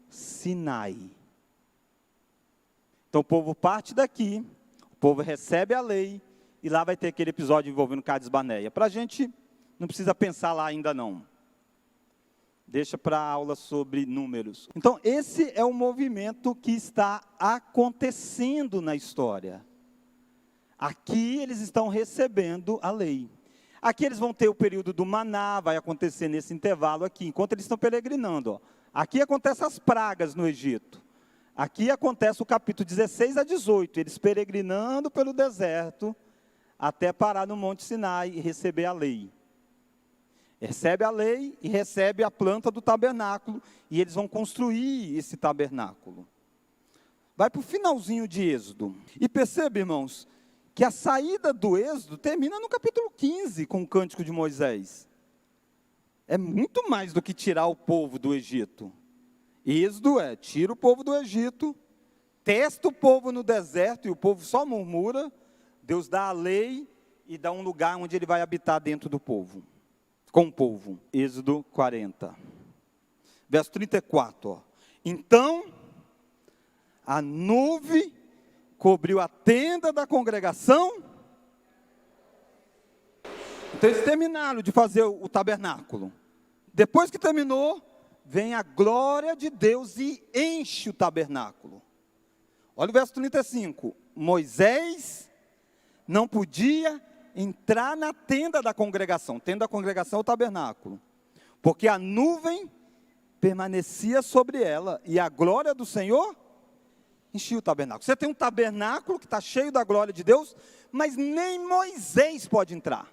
Sinai. Então o povo parte daqui, o povo recebe a lei, e lá vai ter aquele episódio envolvendo Cades Barneia. Para a gente não precisa pensar lá ainda não. Deixa para a aula sobre números. Então, esse é o movimento que está acontecendo na história. Aqui eles estão recebendo a lei. Aqui eles vão ter o período do maná, vai acontecer nesse intervalo aqui, enquanto eles estão peregrinando. Ó. Aqui acontecem as pragas no Egito. Aqui acontece o capítulo 16 a 18, eles peregrinando pelo deserto, até parar no Monte Sinai e receber a lei. Recebe a lei e recebe a planta do tabernáculo, e eles vão construir esse tabernáculo. Vai para o finalzinho de Êxodo. E percebe, irmãos, que a saída do Êxodo termina no capítulo 15, com o cântico de Moisés. É muito mais do que tirar o povo do Egito. Êxodo tira o povo do Egito, testa o povo no deserto, e o povo só murmura. Deus dá a lei e dá um lugar onde ele vai habitar dentro do povo. Com o povo. Êxodo 40. Verso 34. Ó. Então, a nuvem cobriu a tenda da congregação. Então eles terminaram de fazer o tabernáculo. Depois que terminou, vem a glória de Deus e enche o tabernáculo. Olha o verso 35. Moisés não podia entrar na tenda da congregação. Tenda da congregação é o tabernáculo. Porque a nuvem permanecia sobre ela e a glória do Senhor enchia o tabernáculo. Você tem um tabernáculo que está cheio da glória de Deus, mas nem Moisés pode entrar.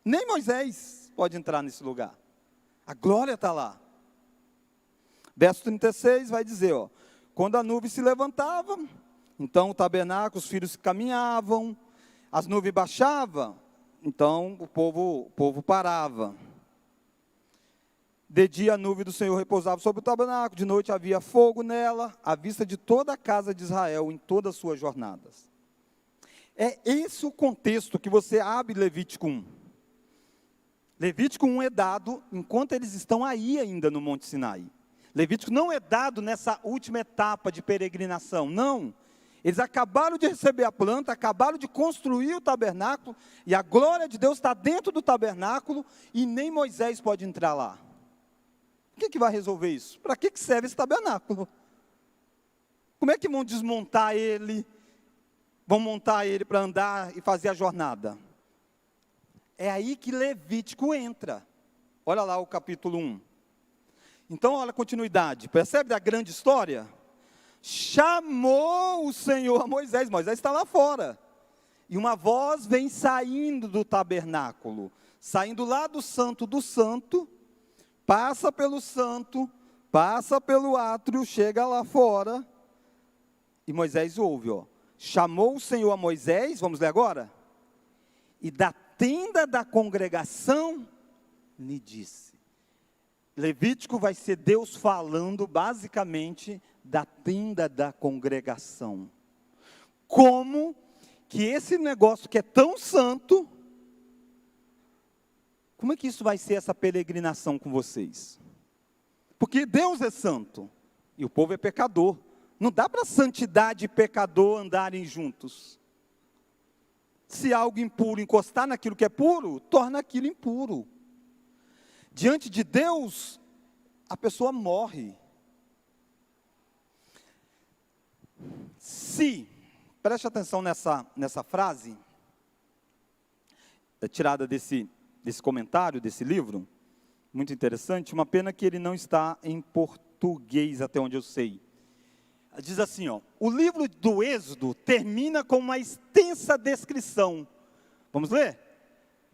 Nem Moisés pode entrar nesse lugar. A glória está lá. Verso 36 vai dizer, ó, quando a nuvem se levantava, então o tabernáculo, os filhos caminhavam, as nuvens baixavam, então o povo parava. De dia a nuvem do Senhor repousava sobre o tabernáculo, de noite havia fogo nela, à vista de toda a casa de Israel, em todas as suas jornadas. É esse o contexto que você abre Levítico 1. Levítico 1 é dado enquanto eles estão aí ainda no Monte Sinai. Levítico não é dado nessa última etapa de peregrinação, não. Eles acabaram de receber a planta, acabaram de construir o tabernáculo, e a glória de Deus está dentro do tabernáculo, e nem Moisés pode entrar lá. O que vai resolver isso? Para que serve esse tabernáculo? Como é que vão desmontar ele? Vão montar ele para andar e fazer a jornada? É aí que Levítico entra. Olha lá o capítulo 1. Então, olha a continuidade. Percebe a grande história? Chamou o Senhor a Moisés. Moisés está lá fora. E uma voz vem saindo do tabernáculo. Saindo lá do santo, passa pelo santo, passa pelo átrio, chega lá fora. E Moisés ouve, ó. Chamou o Senhor a Moisés, vamos ler agora? E da tenda da congregação lhe disse. Levítico vai ser Deus falando basicamente da tenda da congregação. Como que esse negócio que é tão santo, como é que isso vai ser essa peregrinação com vocês? Porque Deus é santo e o povo é pecador. Não dá para santidade e pecador andarem juntos. Se algo impuro encostar naquilo que é puro, torna aquilo impuro. Diante de Deus, a pessoa morre. Preste atenção nessa frase, tirada desse comentário, desse livro, muito interessante, uma pena que ele não está em português, até onde eu sei. Diz assim, ó, o livro do Êxodo termina com uma extensa descrição. Vamos ler?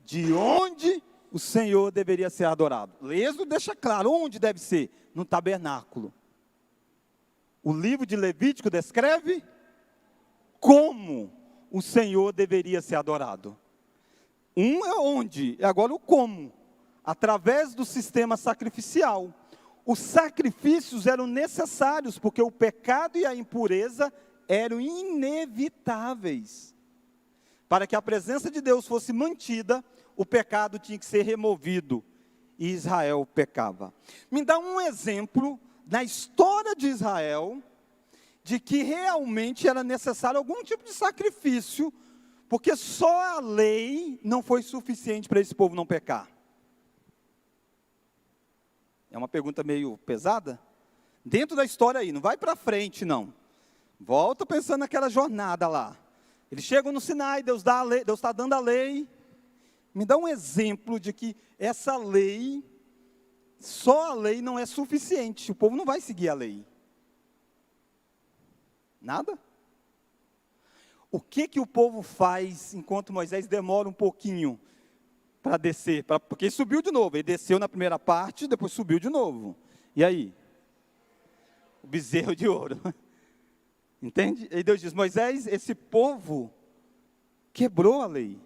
De onde o Senhor deveria ser adorado. O Êxodo deixa claro onde deve ser, no tabernáculo. O livro de Levítico descreve como o Senhor deveria ser adorado. Um é onde, e agora o como. Através do sistema sacrificial. Os sacrifícios eram necessários, porque o pecado e a impureza eram inevitáveis. Para que a presença de Deus fosse mantida, o pecado tinha que ser removido, e Israel pecava. Me dá um exemplo, na história de Israel, de que realmente era necessário algum tipo de sacrifício, porque só a lei não foi suficiente para esse povo não pecar. É uma pergunta meio pesada. Dentro da história aí, não vai para frente não. Volta pensando naquela jornada lá. Eles chegam no Sinai, Deus dá a lei, Deus está dando a lei. Me dá um exemplo de que essa lei, só a lei não é suficiente. O povo não vai seguir a lei. Nada? O que o povo faz enquanto Moisés demora um pouquinho para descer? Porque ele subiu de novo. Ele desceu na primeira parte, depois subiu de novo. E aí? O bezerro de ouro. Entende? E Deus diz, Moisés, esse povo quebrou a lei.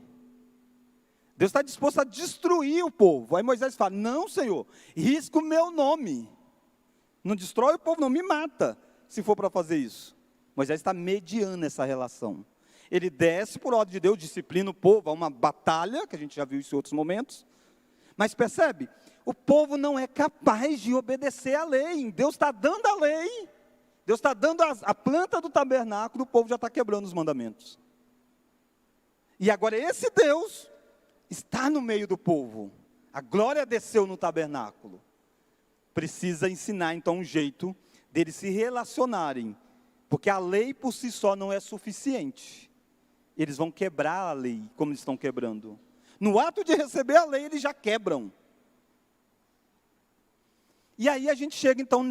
Deus está disposto a destruir o povo. Aí Moisés fala, não, Senhor, risca o meu nome. Não destrói o povo, não me mata, se for para fazer isso. Moisés está mediando essa relação. Ele desce por ordem de Deus, disciplina o povo, há uma batalha, que a gente já viu isso em outros momentos. Mas percebe, o povo não é capaz de obedecer à lei. Deus está dando a lei, Deus está dando a planta do tabernáculo, o povo já está quebrando os mandamentos. E agora esse Deus está no meio do povo. A glória desceu no tabernáculo. precisa ensinar então um jeito deles se relacionarem, porque a lei por si só não é suficiente. Eles vão quebrar a lei, como eles estão quebrando. No ato de receber a lei, eles já quebram. E aí a gente chega então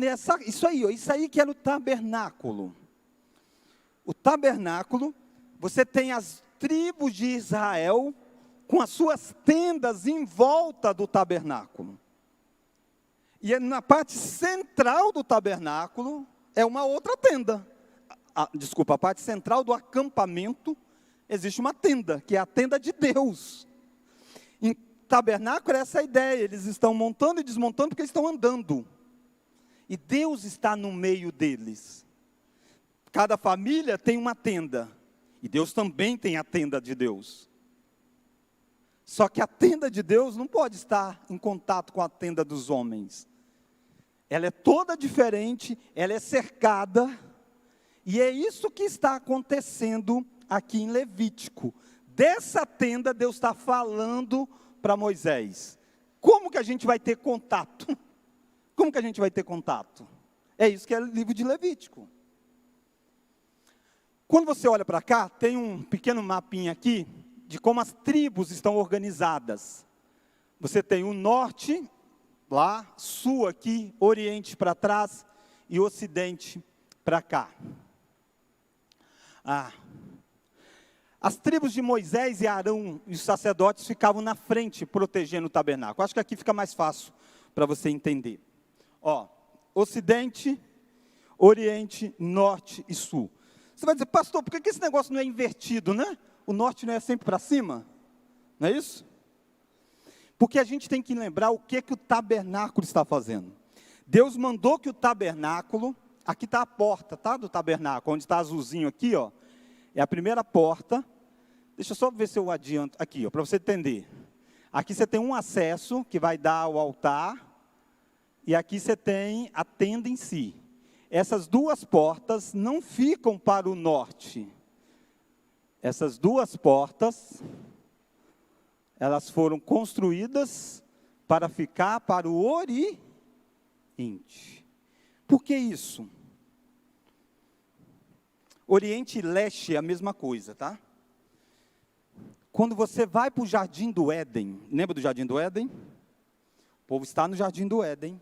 isso aí que era o tabernáculo. O tabernáculo, você tem as tribos de Israel com as suas tendas em volta do tabernáculo. E na parte central do tabernáculo é uma outra tenda. A parte central do acampamento existe uma tenda, que é a tenda de Deus. Em tabernáculo é essa a ideia, eles estão montando e desmontando porque eles estão andando. E Deus está no meio deles. Cada família tem uma tenda. E Deus também tem a tenda de Deus. Só que a tenda de Deus não pode estar em contato com a tenda dos homens. Ela é toda diferente, ela é cercada. E é isso que está acontecendo aqui em Levítico. Dessa tenda Deus está falando para Moisés. Como que a gente vai ter contato? Como que a gente vai ter contato? É isso que é o livro de Levítico. Quando você olha para cá, tem um pequeno mapinha aqui, de como as tribos estão organizadas. Você tem o norte, lá, sul aqui, oriente para trás, e ocidente para cá. As tribos de Moisés e Arão e os sacerdotes ficavam na frente, protegendo o tabernáculo. Acho que aqui fica mais fácil para você entender. Ocidente, oriente, norte e sul. Você vai dizer, pastor, por que esse negócio não é invertido, né? O norte não é sempre para cima? Não é isso? Porque a gente tem que lembrar o que o tabernáculo está fazendo. Deus mandou que o tabernáculo, aqui está a porta, tá? Do tabernáculo, onde está azulzinho aqui, ó. É a primeira porta. Deixa eu só ver se eu adianto. Aqui, para você entender. Aqui você tem um acesso que vai dar ao altar. E aqui você tem a tenda em si. Essas duas portas não ficam para o norte. Essas duas portas, elas foram construídas para ficar para o oriente. Por que isso? Oriente e leste é a mesma coisa, tá? Quando você vai para o Jardim do Éden, lembra do Jardim do Éden? O povo está no Jardim do Éden.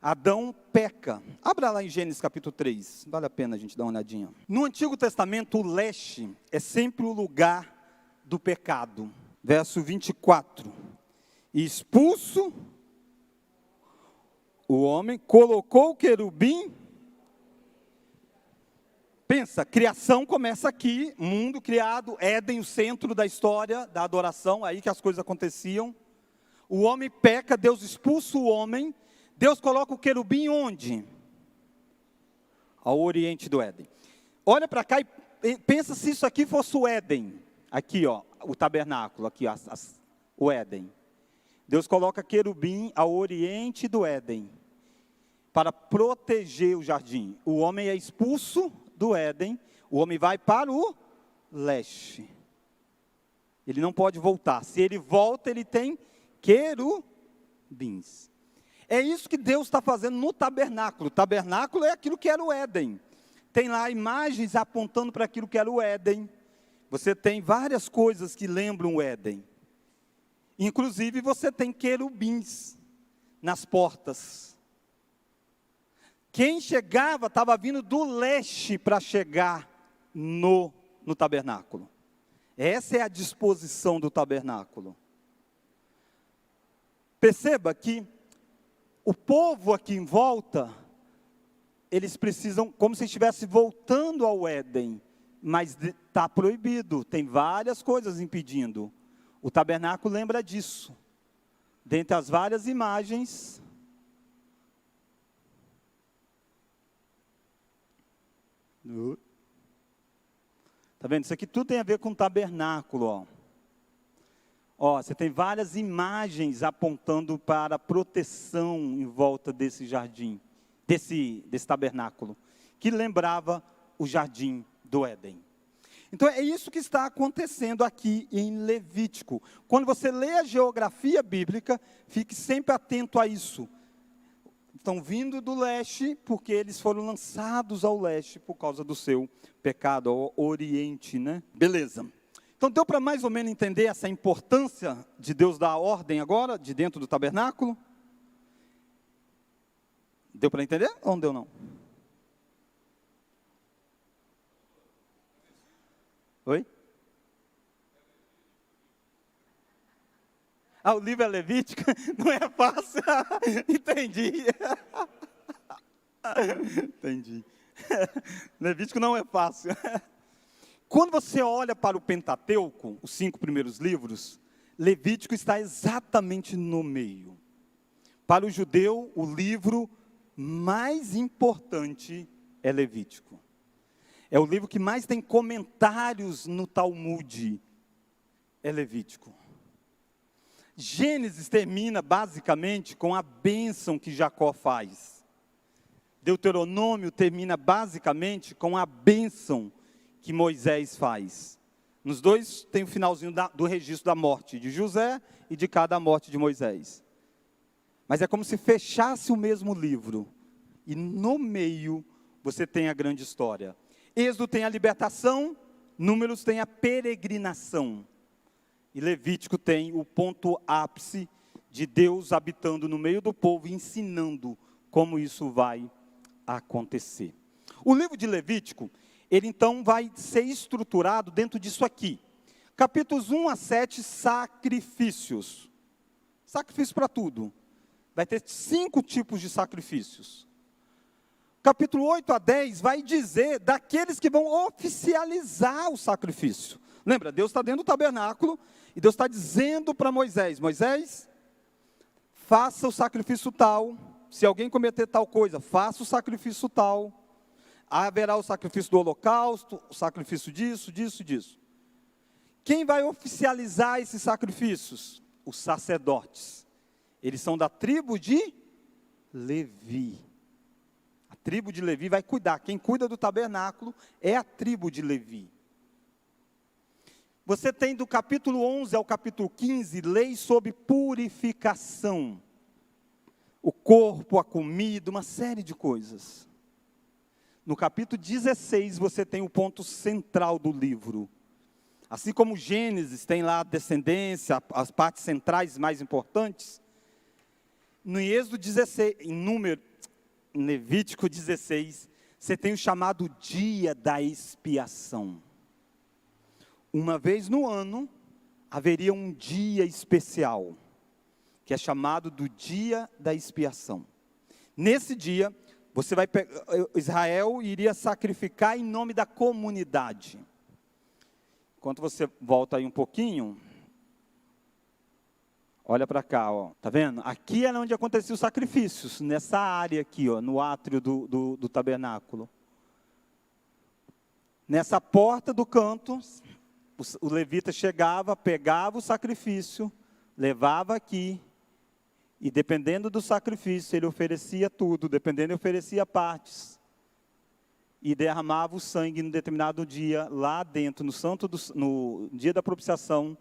Adão peca. Abra lá em Gênesis capítulo 3, vale a pena a gente dar uma olhadinha. No Antigo Testamento, o leste é sempre o lugar do pecado. Verso 24. E expulso o homem, colocou o querubim. Pensa, criação começa aqui, mundo criado, Éden, o centro da história, da adoração, aí que as coisas aconteciam. O homem peca, Deus expulsa o homem. Deus coloca o querubim onde? Ao oriente do Éden. Olha para cá e pensa se isso aqui fosse o Éden. Aqui, ó, o tabernáculo, aqui, o Éden. Deus coloca querubim ao oriente do Éden, para proteger o jardim. O homem é expulso do Éden, o homem vai para o leste. Ele não pode voltar. Se ele volta, ele tem querubins. É isso que Deus está fazendo no tabernáculo. O tabernáculo é aquilo que era o Éden. Tem lá imagens apontando para aquilo que era o Éden. Você tem várias coisas que lembram o Éden. Inclusive você tem querubins nas portas. Quem chegava estava vindo do leste para chegar no tabernáculo. Essa é a disposição do tabernáculo. Perceba que o povo aqui em volta, eles precisam, como se estivesse voltando ao Éden, mas está proibido, tem várias coisas impedindo. O tabernáculo lembra disso. Dentre as várias imagens, tá vendo? Isso aqui tudo tem a ver com o tabernáculo, ó. Você tem várias imagens apontando para a proteção em volta desse jardim, desse tabernáculo, que lembrava o jardim do Éden. Então é isso que está acontecendo aqui em Levítico. Quando você lê a geografia bíblica, fique sempre atento a isso. estão vindo do leste, porque eles foram lançados ao leste por causa do seu pecado, ao oriente, né? Beleza. Então deu para mais ou menos entender essa importância de Deus dar a ordem agora, de dentro do tabernáculo? Deu para entender ou não deu não? Oi? Ah, o livro é Levítico? Não é fácil. Entendi. Entendi. Levítico não é fácil. Quando você olha para o Pentateuco, os 5 primeiros livros, Levítico está exatamente no meio. Para o judeu, o livro mais importante é Levítico. É o livro que mais tem comentários no Talmud, é Levítico. Gênesis termina basicamente com a bênção que Jacó faz. Deuteronômio termina basicamente com a bênção que Moisés faz. Nos dois tem o finalzinho do registro da morte de José e de cada morte de Moisés. Mas é como se fechasse o mesmo livro. E no meio você tem a grande história. Êxodo tem a libertação, Números tem a peregrinação. E Levítico tem o ponto ápice de Deus habitando no meio do povo e ensinando como isso vai acontecer. O livro de Levítico, ele então vai ser estruturado dentro disso aqui. Capítulos 1 a 7, sacrifícios. Sacrifício para tudo. Vai ter 5 tipos de sacrifícios. Capítulo 8 a 10 vai dizer daqueles que vão oficializar o sacrifício. Lembra, Deus está dentro do tabernáculo e Deus está dizendo para Moisés, Moisés, faça o sacrifício tal, se alguém cometer tal coisa, faça o sacrifício tal, haverá o sacrifício do holocausto, o sacrifício disso, disso, disso. Quem vai oficializar esses sacrifícios? Os sacerdotes. Eles são da tribo de Levi. A tribo de Levi vai cuidar, quem cuida do tabernáculo é a tribo de Levi. Você tem do capítulo 11 ao capítulo 15, leis sobre purificação. O corpo, a comida, uma série de coisas. No capítulo 16, você tem o ponto central do livro. Assim como Gênesis tem lá a descendência, as partes centrais mais importantes. No Êxodo 16, em Levítico 16, você tem o chamado dia da expiação. Uma vez no ano, haveria um dia especial, que é chamado do dia da expiação. Nesse dia, Israel iria sacrificar em nome da comunidade. Enquanto você volta aí um pouquinho, olha para cá, ó, tá vendo? Aqui era onde aconteciam os sacrifícios, nessa área aqui, ó, no átrio do tabernáculo. Nessa porta do canto, o levita chegava, pegava o sacrifício, levava aqui, e dependendo do sacrifício, ele oferecia tudo, dependendo, ele oferecia partes, e derramava o sangue em determinado dia, lá dentro, no dia da propiciação,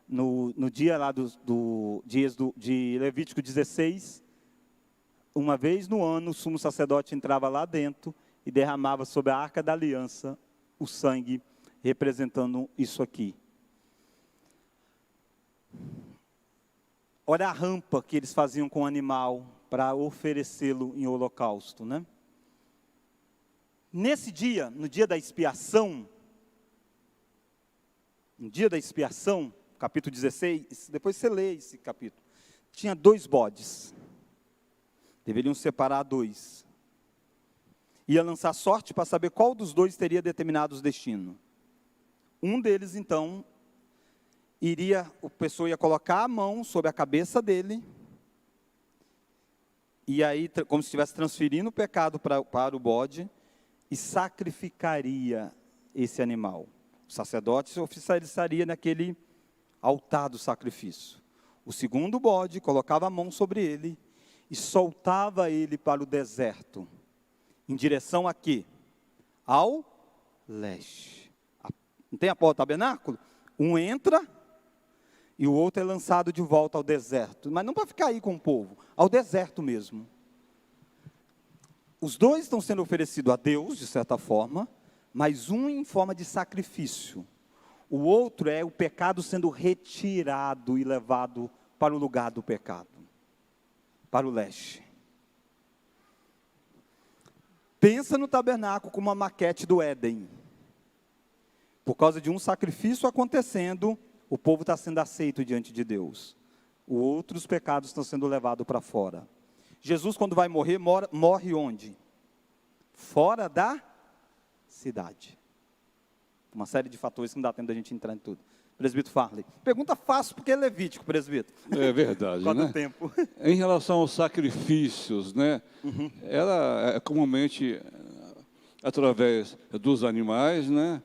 no dia lá de Levítico 16, uma vez no ano, o sumo sacerdote entrava lá dentro, e derramava sobre a arca da aliança, o sangue, representando isso aqui. Olha a rampa que eles faziam com o animal para oferecê-lo em holocausto, né? Nesse dia, no dia da expiação, capítulo 16, depois você lê esse capítulo, tinha 2 bodes, deveriam separar 2. Ia lançar sorte para saber qual dos 2 teria determinados destinos. Um deles, então, a pessoa ia colocar a mão sobre a cabeça dele, e aí, como se estivesse transferindo o pecado para o bode, e sacrificaria esse animal. O sacerdote se oficializaria naquele altar do sacrifício. O segundo bode colocava a mão sobre ele, e soltava ele para o deserto, em direção a quê? Ao leste. Não tem a porta do tabernáculo? Um entra e o outro é lançado de volta ao deserto. Mas não para ficar aí com o povo, ao deserto mesmo. Os dois estão sendo oferecidos a Deus, de certa forma, mas um em forma de sacrifício. O outro é o pecado sendo retirado e levado para o lugar do pecado, para o leste. Pensa no tabernáculo como uma maquete do Éden. Por causa de um sacrifício acontecendo, o povo está sendo aceito diante de Deus. Outros pecados estão sendo levados para fora. Jesus, quando vai morrer, morre onde? Fora da cidade. Uma série de fatores que não dá tempo da gente entrar em tudo. Presbítero Farley. Pergunta fácil porque é levítico, presbítero. É verdade, Quanto né? tempo? Em relação aos sacrifícios, né? Ela é comumente através dos animais, né?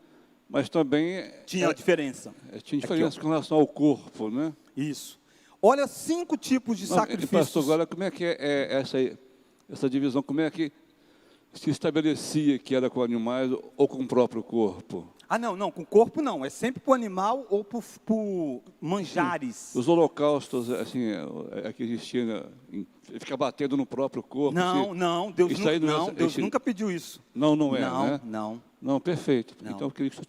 Mas também Tinha diferença. tinha diferença Aqui, com relação ao corpo, né? Isso. Olha 5 tipos de sacrifícios. Pastor, agora como é que é essa divisão? Como é que se estabelecia que era com animais ou com o próprio corpo? Ah, não, com o corpo não. É sempre para o animal ou por manjares. Os holocaustos, assim, que existia, né, fica batendo no próprio corpo. Não, Deus, isso aí Deus nunca pediu isso. Não é, não, né? Não. Não, perfeito. Não. Então eu queria que você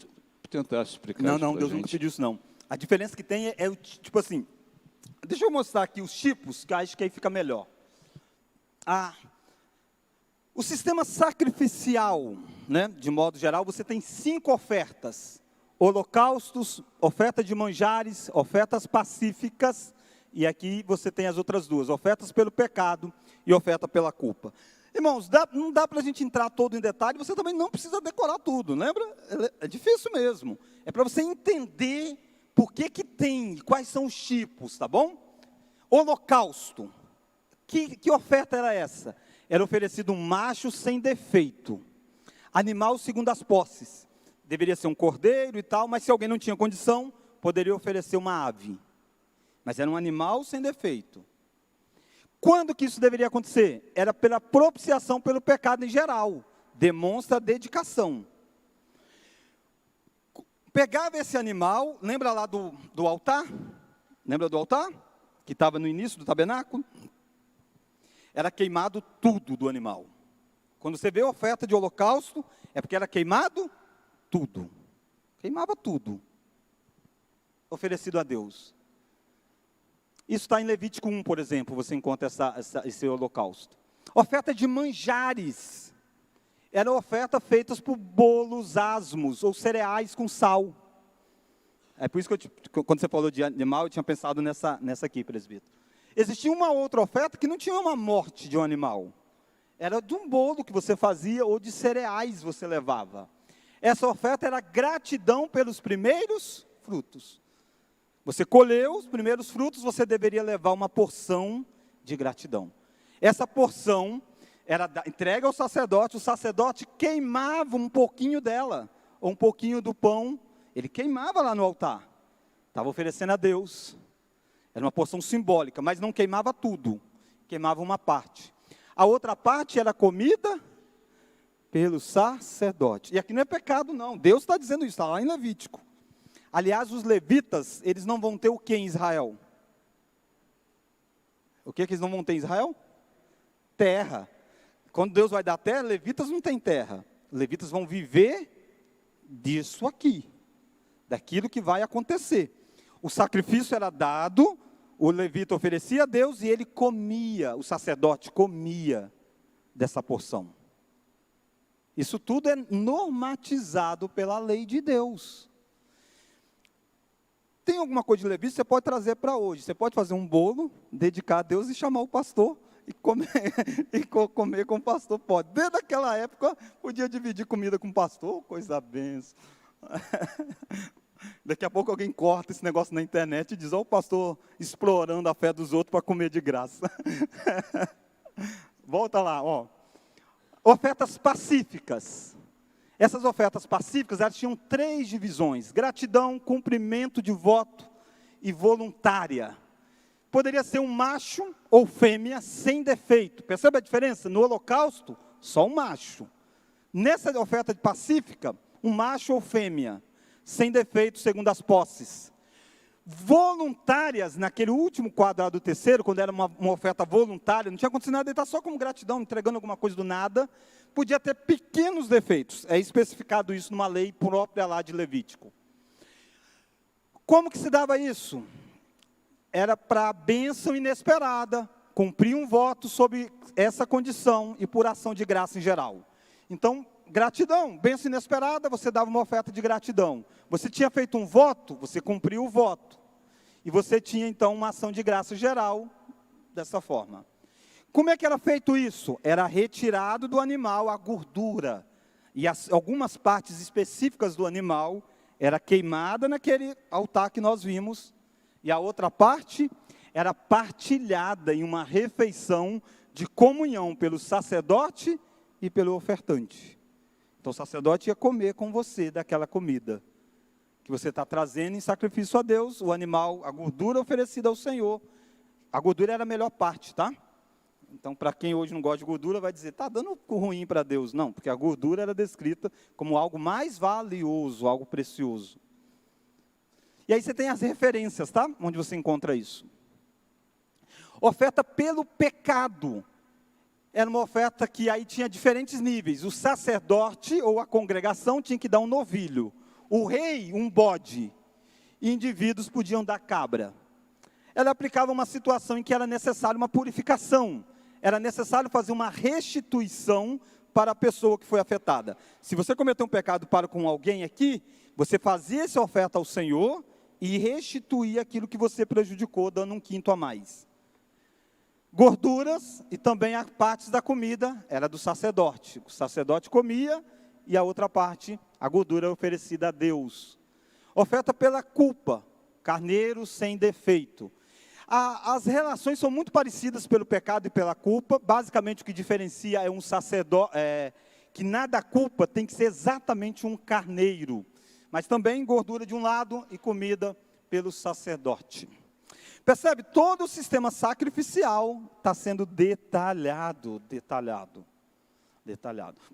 tentasse explicar Não, isso pra Deus gente. nunca pediu isso não. A diferença que tem é tipo assim, deixa eu mostrar aqui os tipos, que acho que aí fica melhor. O sistema sacrificial, né, de modo geral, você tem 5 ofertas. Holocaustos, oferta de manjares, ofertas pacíficas, e aqui você tem as outras 2, ofertas pelo pecado e oferta pela culpa. Irmãos, não dá para a gente entrar todo em detalhe, você também não precisa decorar tudo, lembra? É difícil mesmo. É para você entender por que tem, quais são os tipos, tá bom? Holocausto. Que oferta era essa? Era oferecido um macho sem defeito. Animal segundo as posses. Deveria ser um cordeiro e tal, mas se alguém não tinha condição, poderia oferecer uma ave. Mas era um animal sem defeito. Quando que isso deveria acontecer? Era pela propiciação pelo pecado em geral. Demonstra dedicação. Pegava esse animal, lembra lá do altar? Lembra do altar? Que estava no início do tabernáculo? Era queimado tudo do animal. Quando você vê a oferta de holocausto, é porque era queimado tudo. Queimava tudo. Oferecido a Deus. Isso está em Levítico 1, por exemplo, você encontra esse holocausto. Oferta de manjares. Eram ofertas feitas por bolos asmos, ou cereais com sal. É por isso que quando você falou de animal, eu tinha pensado nessa aqui, presbítero. Existia uma outra oferta que não tinha uma morte de um animal. Era de um bolo que você fazia, ou de cereais você levava. Essa oferta era gratidão pelos primeiros frutos. Você colheu os primeiros frutos, você deveria levar uma porção de gratidão. Essa porção era entregue ao sacerdote, o sacerdote queimava um pouquinho dela, ou um pouquinho do pão, ele queimava lá no altar. Estava oferecendo a Deus. Era uma porção simbólica, mas não queimava tudo, queimava uma parte. A outra parte era comida pelo sacerdote. E aqui não é pecado não, Deus está dizendo isso, está lá em Levítico. Aliás, os levitas, eles não vão ter o que em Israel? O que eles não vão ter em Israel? Terra. Quando Deus vai dar terra, levitas não têm terra. Levitas vão viver disso aqui, daquilo que vai acontecer. O sacrifício era dado, o levita oferecia a Deus e ele comia, o sacerdote comia dessa porção. Isso tudo é normatizado pela lei de Deus. Tem alguma coisa de levita, você pode trazer para hoje. Você pode fazer um bolo, dedicar a Deus e chamar o pastor e comer, comer com o pastor. Pode. Desde aquela época, podia dividir comida com o pastor, coisa benção. Daqui a pouco alguém corta esse negócio na internet e diz, ó, o pastor explorando a fé dos outros para comer de graça. Volta lá, ó. Ofertas pacíficas. Essas ofertas pacíficas, elas tinham 3 divisões: gratidão, cumprimento de voto e voluntária. Poderia ser um macho ou fêmea sem defeito. Percebe a diferença? No holocausto, só um macho. Nessa oferta pacífica, um macho ou fêmea, sem defeito segundo as posses. voluntárias, naquele último quadro lá do terceiro, quando era uma oferta voluntária, não tinha acontecido nada, ele está só como gratidão, entregando alguma coisa do nada, podia ter pequenos defeitos. É especificado isso numa lei própria lá de Levítico. Como que se dava isso? Era para a bênção inesperada, cumprir um voto sob essa condição e por ação de graça em geral. Então, gratidão, bênção inesperada, você dava uma oferta de gratidão. Você tinha feito um voto, você cumpriu o voto. E você tinha, então, uma ação de graça geral, dessa forma. Como é que era feito isso? Era retirado do animal a gordura. E algumas partes específicas do animal era queimada naquele altar que nós vimos. E a outra parte era partilhada em uma refeição de comunhão pelo sacerdote e pelo ofertante. Então o sacerdote ia comer com você daquela comida que você está trazendo em sacrifício a Deus, o animal, a gordura oferecida ao Senhor. A gordura era a melhor parte, tá? Então, para quem hoje não gosta de gordura, vai dizer, está dando ruim para Deus. Não, porque a gordura era descrita como algo mais valioso, algo precioso. E aí você tem as referências, tá? Onde você encontra isso. Oferta pelo pecado. Era uma oferta que aí tinha diferentes níveis. O sacerdote ou a congregação tinha que dar um novilho. O rei, um bode. E indivíduos podiam dar cabra. Ela aplicava uma situação em que era necessária uma purificação. Era necessário fazer uma restituição para a pessoa que foi afetada. Se você cometeu um pecado para com alguém aqui, você fazia essa oferta ao Senhor e restituía aquilo que você prejudicou, dando um quinto a mais. Gorduras e também as partes da comida era do sacerdote. O sacerdote comia e a outra parte, a gordura oferecida a Deus. Oferta pela culpa, carneiro sem defeito. As relações são muito parecidas pelo pecado e pela culpa. Basicamente o que diferencia é um sacerdote, que nada culpa tem que ser exatamente um carneiro. Mas também gordura de um lado e comida pelo sacerdote. Percebe? Todo o sistema sacrificial está sendo detalhado.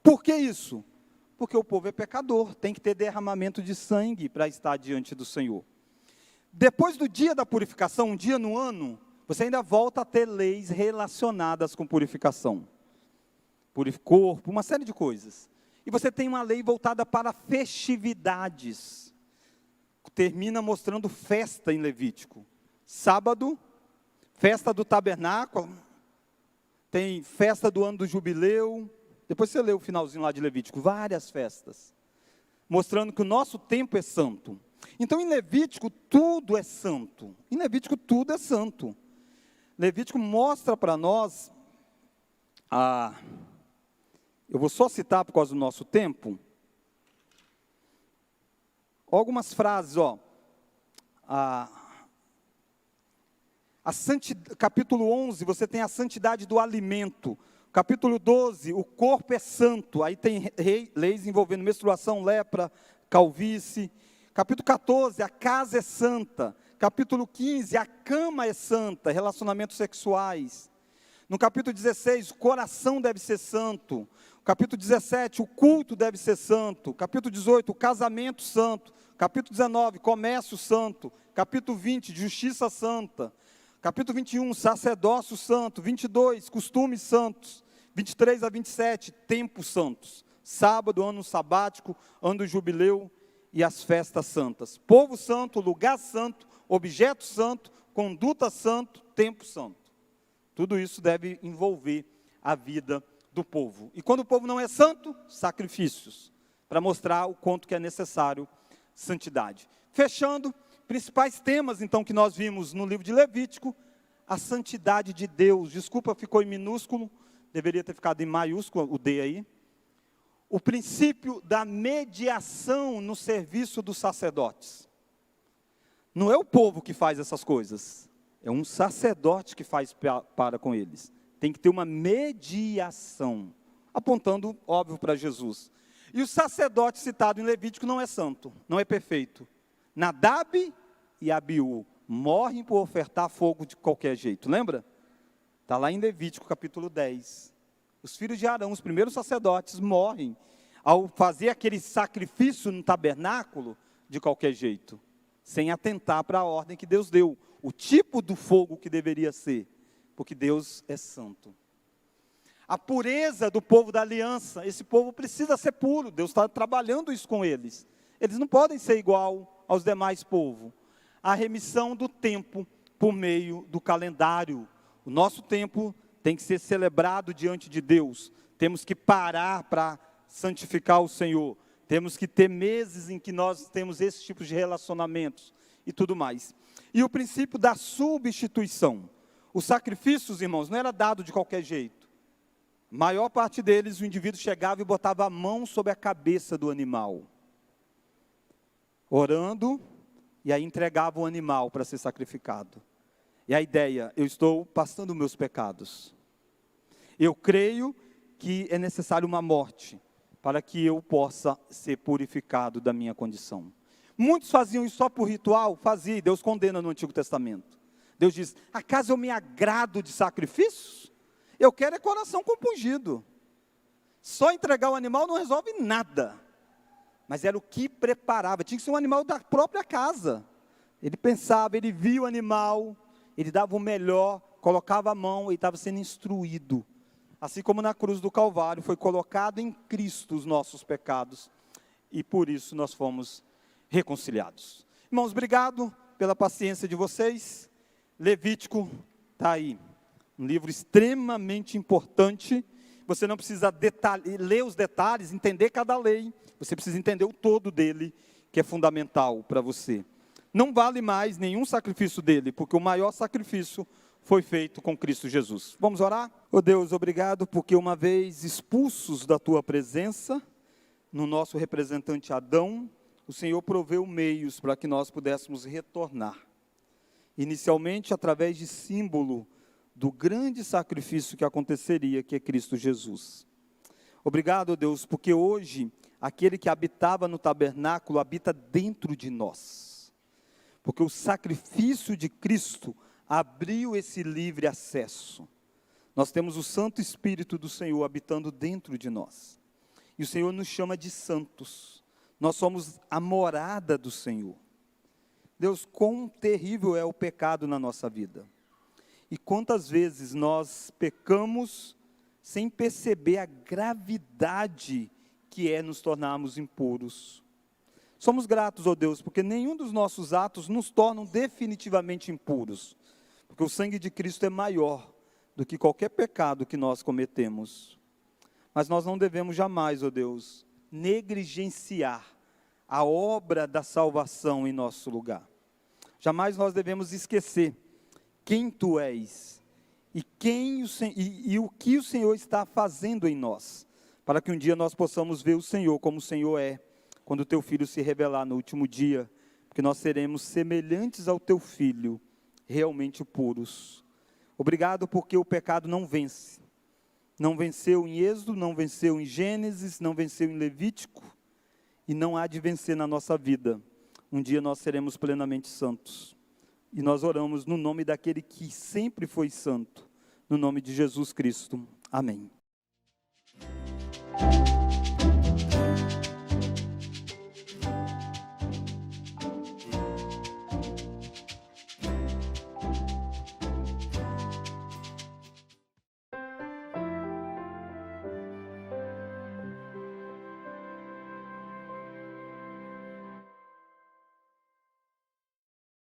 Por que isso? Porque o povo é pecador, tem que ter derramamento de sangue para estar diante do Senhor. Depois do dia da purificação, um dia no ano, você ainda volta a ter leis relacionadas com purificação. Corpo, uma série de coisas. E você tem uma lei voltada para festividades. Termina mostrando festa em Levítico. Sábado, festa do tabernáculo, tem festa do ano do jubileu. Depois você lê o finalzinho lá de Levítico, várias festas. Mostrando que o nosso tempo é santo. Então, em Levítico, tudo é santo. Em Levítico, tudo é santo. Levítico mostra para nós, eu vou só citar por causa do nosso tempo, algumas frases, capítulo 11, você tem a santidade do alimento. Capítulo 12, o corpo é santo. Aí tem leis envolvendo menstruação, lepra, calvície. Capítulo 14, a casa é santa. Capítulo 15, a cama é santa, relacionamentos sexuais. No capítulo 16, o coração deve ser santo. Capítulo 17, o culto deve ser santo. Capítulo 18, o casamento santo. Capítulo 19, comércio santo. Capítulo 20, justiça santa. Capítulo 21, sacerdócio santo. 22, costumes santos. 23 a 27, tempos santos. Sábado, ano sabático, ano do jubileu e as festas santas. Povo santo, lugar santo, objeto santo, conduta santo, tempo santo. Tudo isso deve envolver a vida do povo. E quando o povo não é santo, sacrifícios, para mostrar o quanto que é necessário santidade. Fechando, principais temas então que nós vimos no livro de Levítico, a santidade de Deus. Desculpa, ficou em minúsculo, deveria ter ficado em maiúsculo o D aí. O princípio da mediação no serviço dos sacerdotes. Não é o povo que faz essas coisas, é um sacerdote que faz para com eles. Tem que ter uma mediação, apontando, óbvio, para Jesus. E o sacerdote citado em Levítico não é santo, não é perfeito. Nadab e Abiú morrem por ofertar fogo de qualquer jeito, lembra? Está lá em Levítico capítulo 10. Os filhos de Arão, os primeiros sacerdotes, morrem ao fazer aquele sacrifício no tabernáculo de qualquer jeito. sem atentar para a ordem que Deus deu, o tipo do fogo que deveria ser, porque Deus é santo. A pureza do povo da aliança, esse povo precisa ser puro, Deus está trabalhando isso com eles. Eles não podem ser igual aos demais povos. A remissão do tempo por meio do calendário. O nosso tempo tem que ser celebrado diante de Deus. Temos que parar para santificar o Senhor. Temos que ter meses em que nós temos esse tipo de relacionamentos e tudo mais. E o princípio da substituição. Os sacrifícios, irmãos, não era dado de qualquer jeito. A maior parte deles, o indivíduo chegava e botava a mão sobre a cabeça do animal, orando, e aí entregava o animal para ser sacrificado. E a ideia, eu estou passando meus pecados. Eu creio que é necessário uma morte para que eu possa ser purificado da minha condição. Muitos faziam isso só por ritual, fazia, e Deus condena no Antigo Testamento. Deus diz, acaso eu me agrado de sacrifícios? Eu quero é coração compungido. Só entregar o animal não resolve nada. Mas era o que preparava, tinha que ser um animal da própria casa. Ele pensava, ele via o animal, ele dava o melhor, colocava a mão e estava sendo instruído. Assim como na cruz do Calvário foi colocado em Cristo os nossos pecados. E por isso nós fomos reconciliados. Irmãos, obrigado pela paciência de vocês. Levítico está aí. Um livro extremamente importante. Você não precisa ler os detalhes, entender cada lei. Você precisa entender o todo dele, que é fundamental para você. Não vale mais nenhum sacrifício dele, porque o maior sacrifício foi feito com Cristo Jesus. Vamos orar? Oh Deus, obrigado, porque uma vez expulsos da tua presença, no nosso representante Adão, o Senhor proveu meios para que nós pudéssemos retornar. Inicialmente, através de símbolo do grande sacrifício que aconteceria, que é Cristo Jesus. Obrigado, Deus, porque hoje, aquele que habitava no tabernáculo, habita dentro de nós. Porque o sacrifício de Cristo abriu esse livre acesso. Nós temos o Santo Espírito do Senhor habitando dentro de nós. E o Senhor nos chama de santos. Nós somos a morada do Senhor. Deus, quão terrível é o pecado na nossa vida. E quantas vezes nós pecamos sem perceber a gravidade que é nos tornarmos impuros. Somos gratos, ó Deus, porque nenhum dos nossos atos nos tornam definitivamente impuros. Porque o sangue de Cristo é maior do que qualquer pecado que nós cometemos. Mas nós não devemos jamais, ó Deus, negligenciar a obra da salvação em nosso lugar. Jamais nós devemos esquecer quem Tu és e o que o Senhor está fazendo em nós, para que um dia nós possamos ver o Senhor como o Senhor é, quando o Teu Filho se revelar no último dia, porque nós seremos semelhantes ao Teu Filho, realmente puros. Obrigado porque o pecado não vence. Não venceu em Êxodo, não venceu em Gênesis, não venceu em Levítico, e não há de vencer na nossa vida. Um dia nós seremos plenamente santos. E nós oramos no nome daquele que sempre foi santo, no nome de Jesus Cristo. Amém.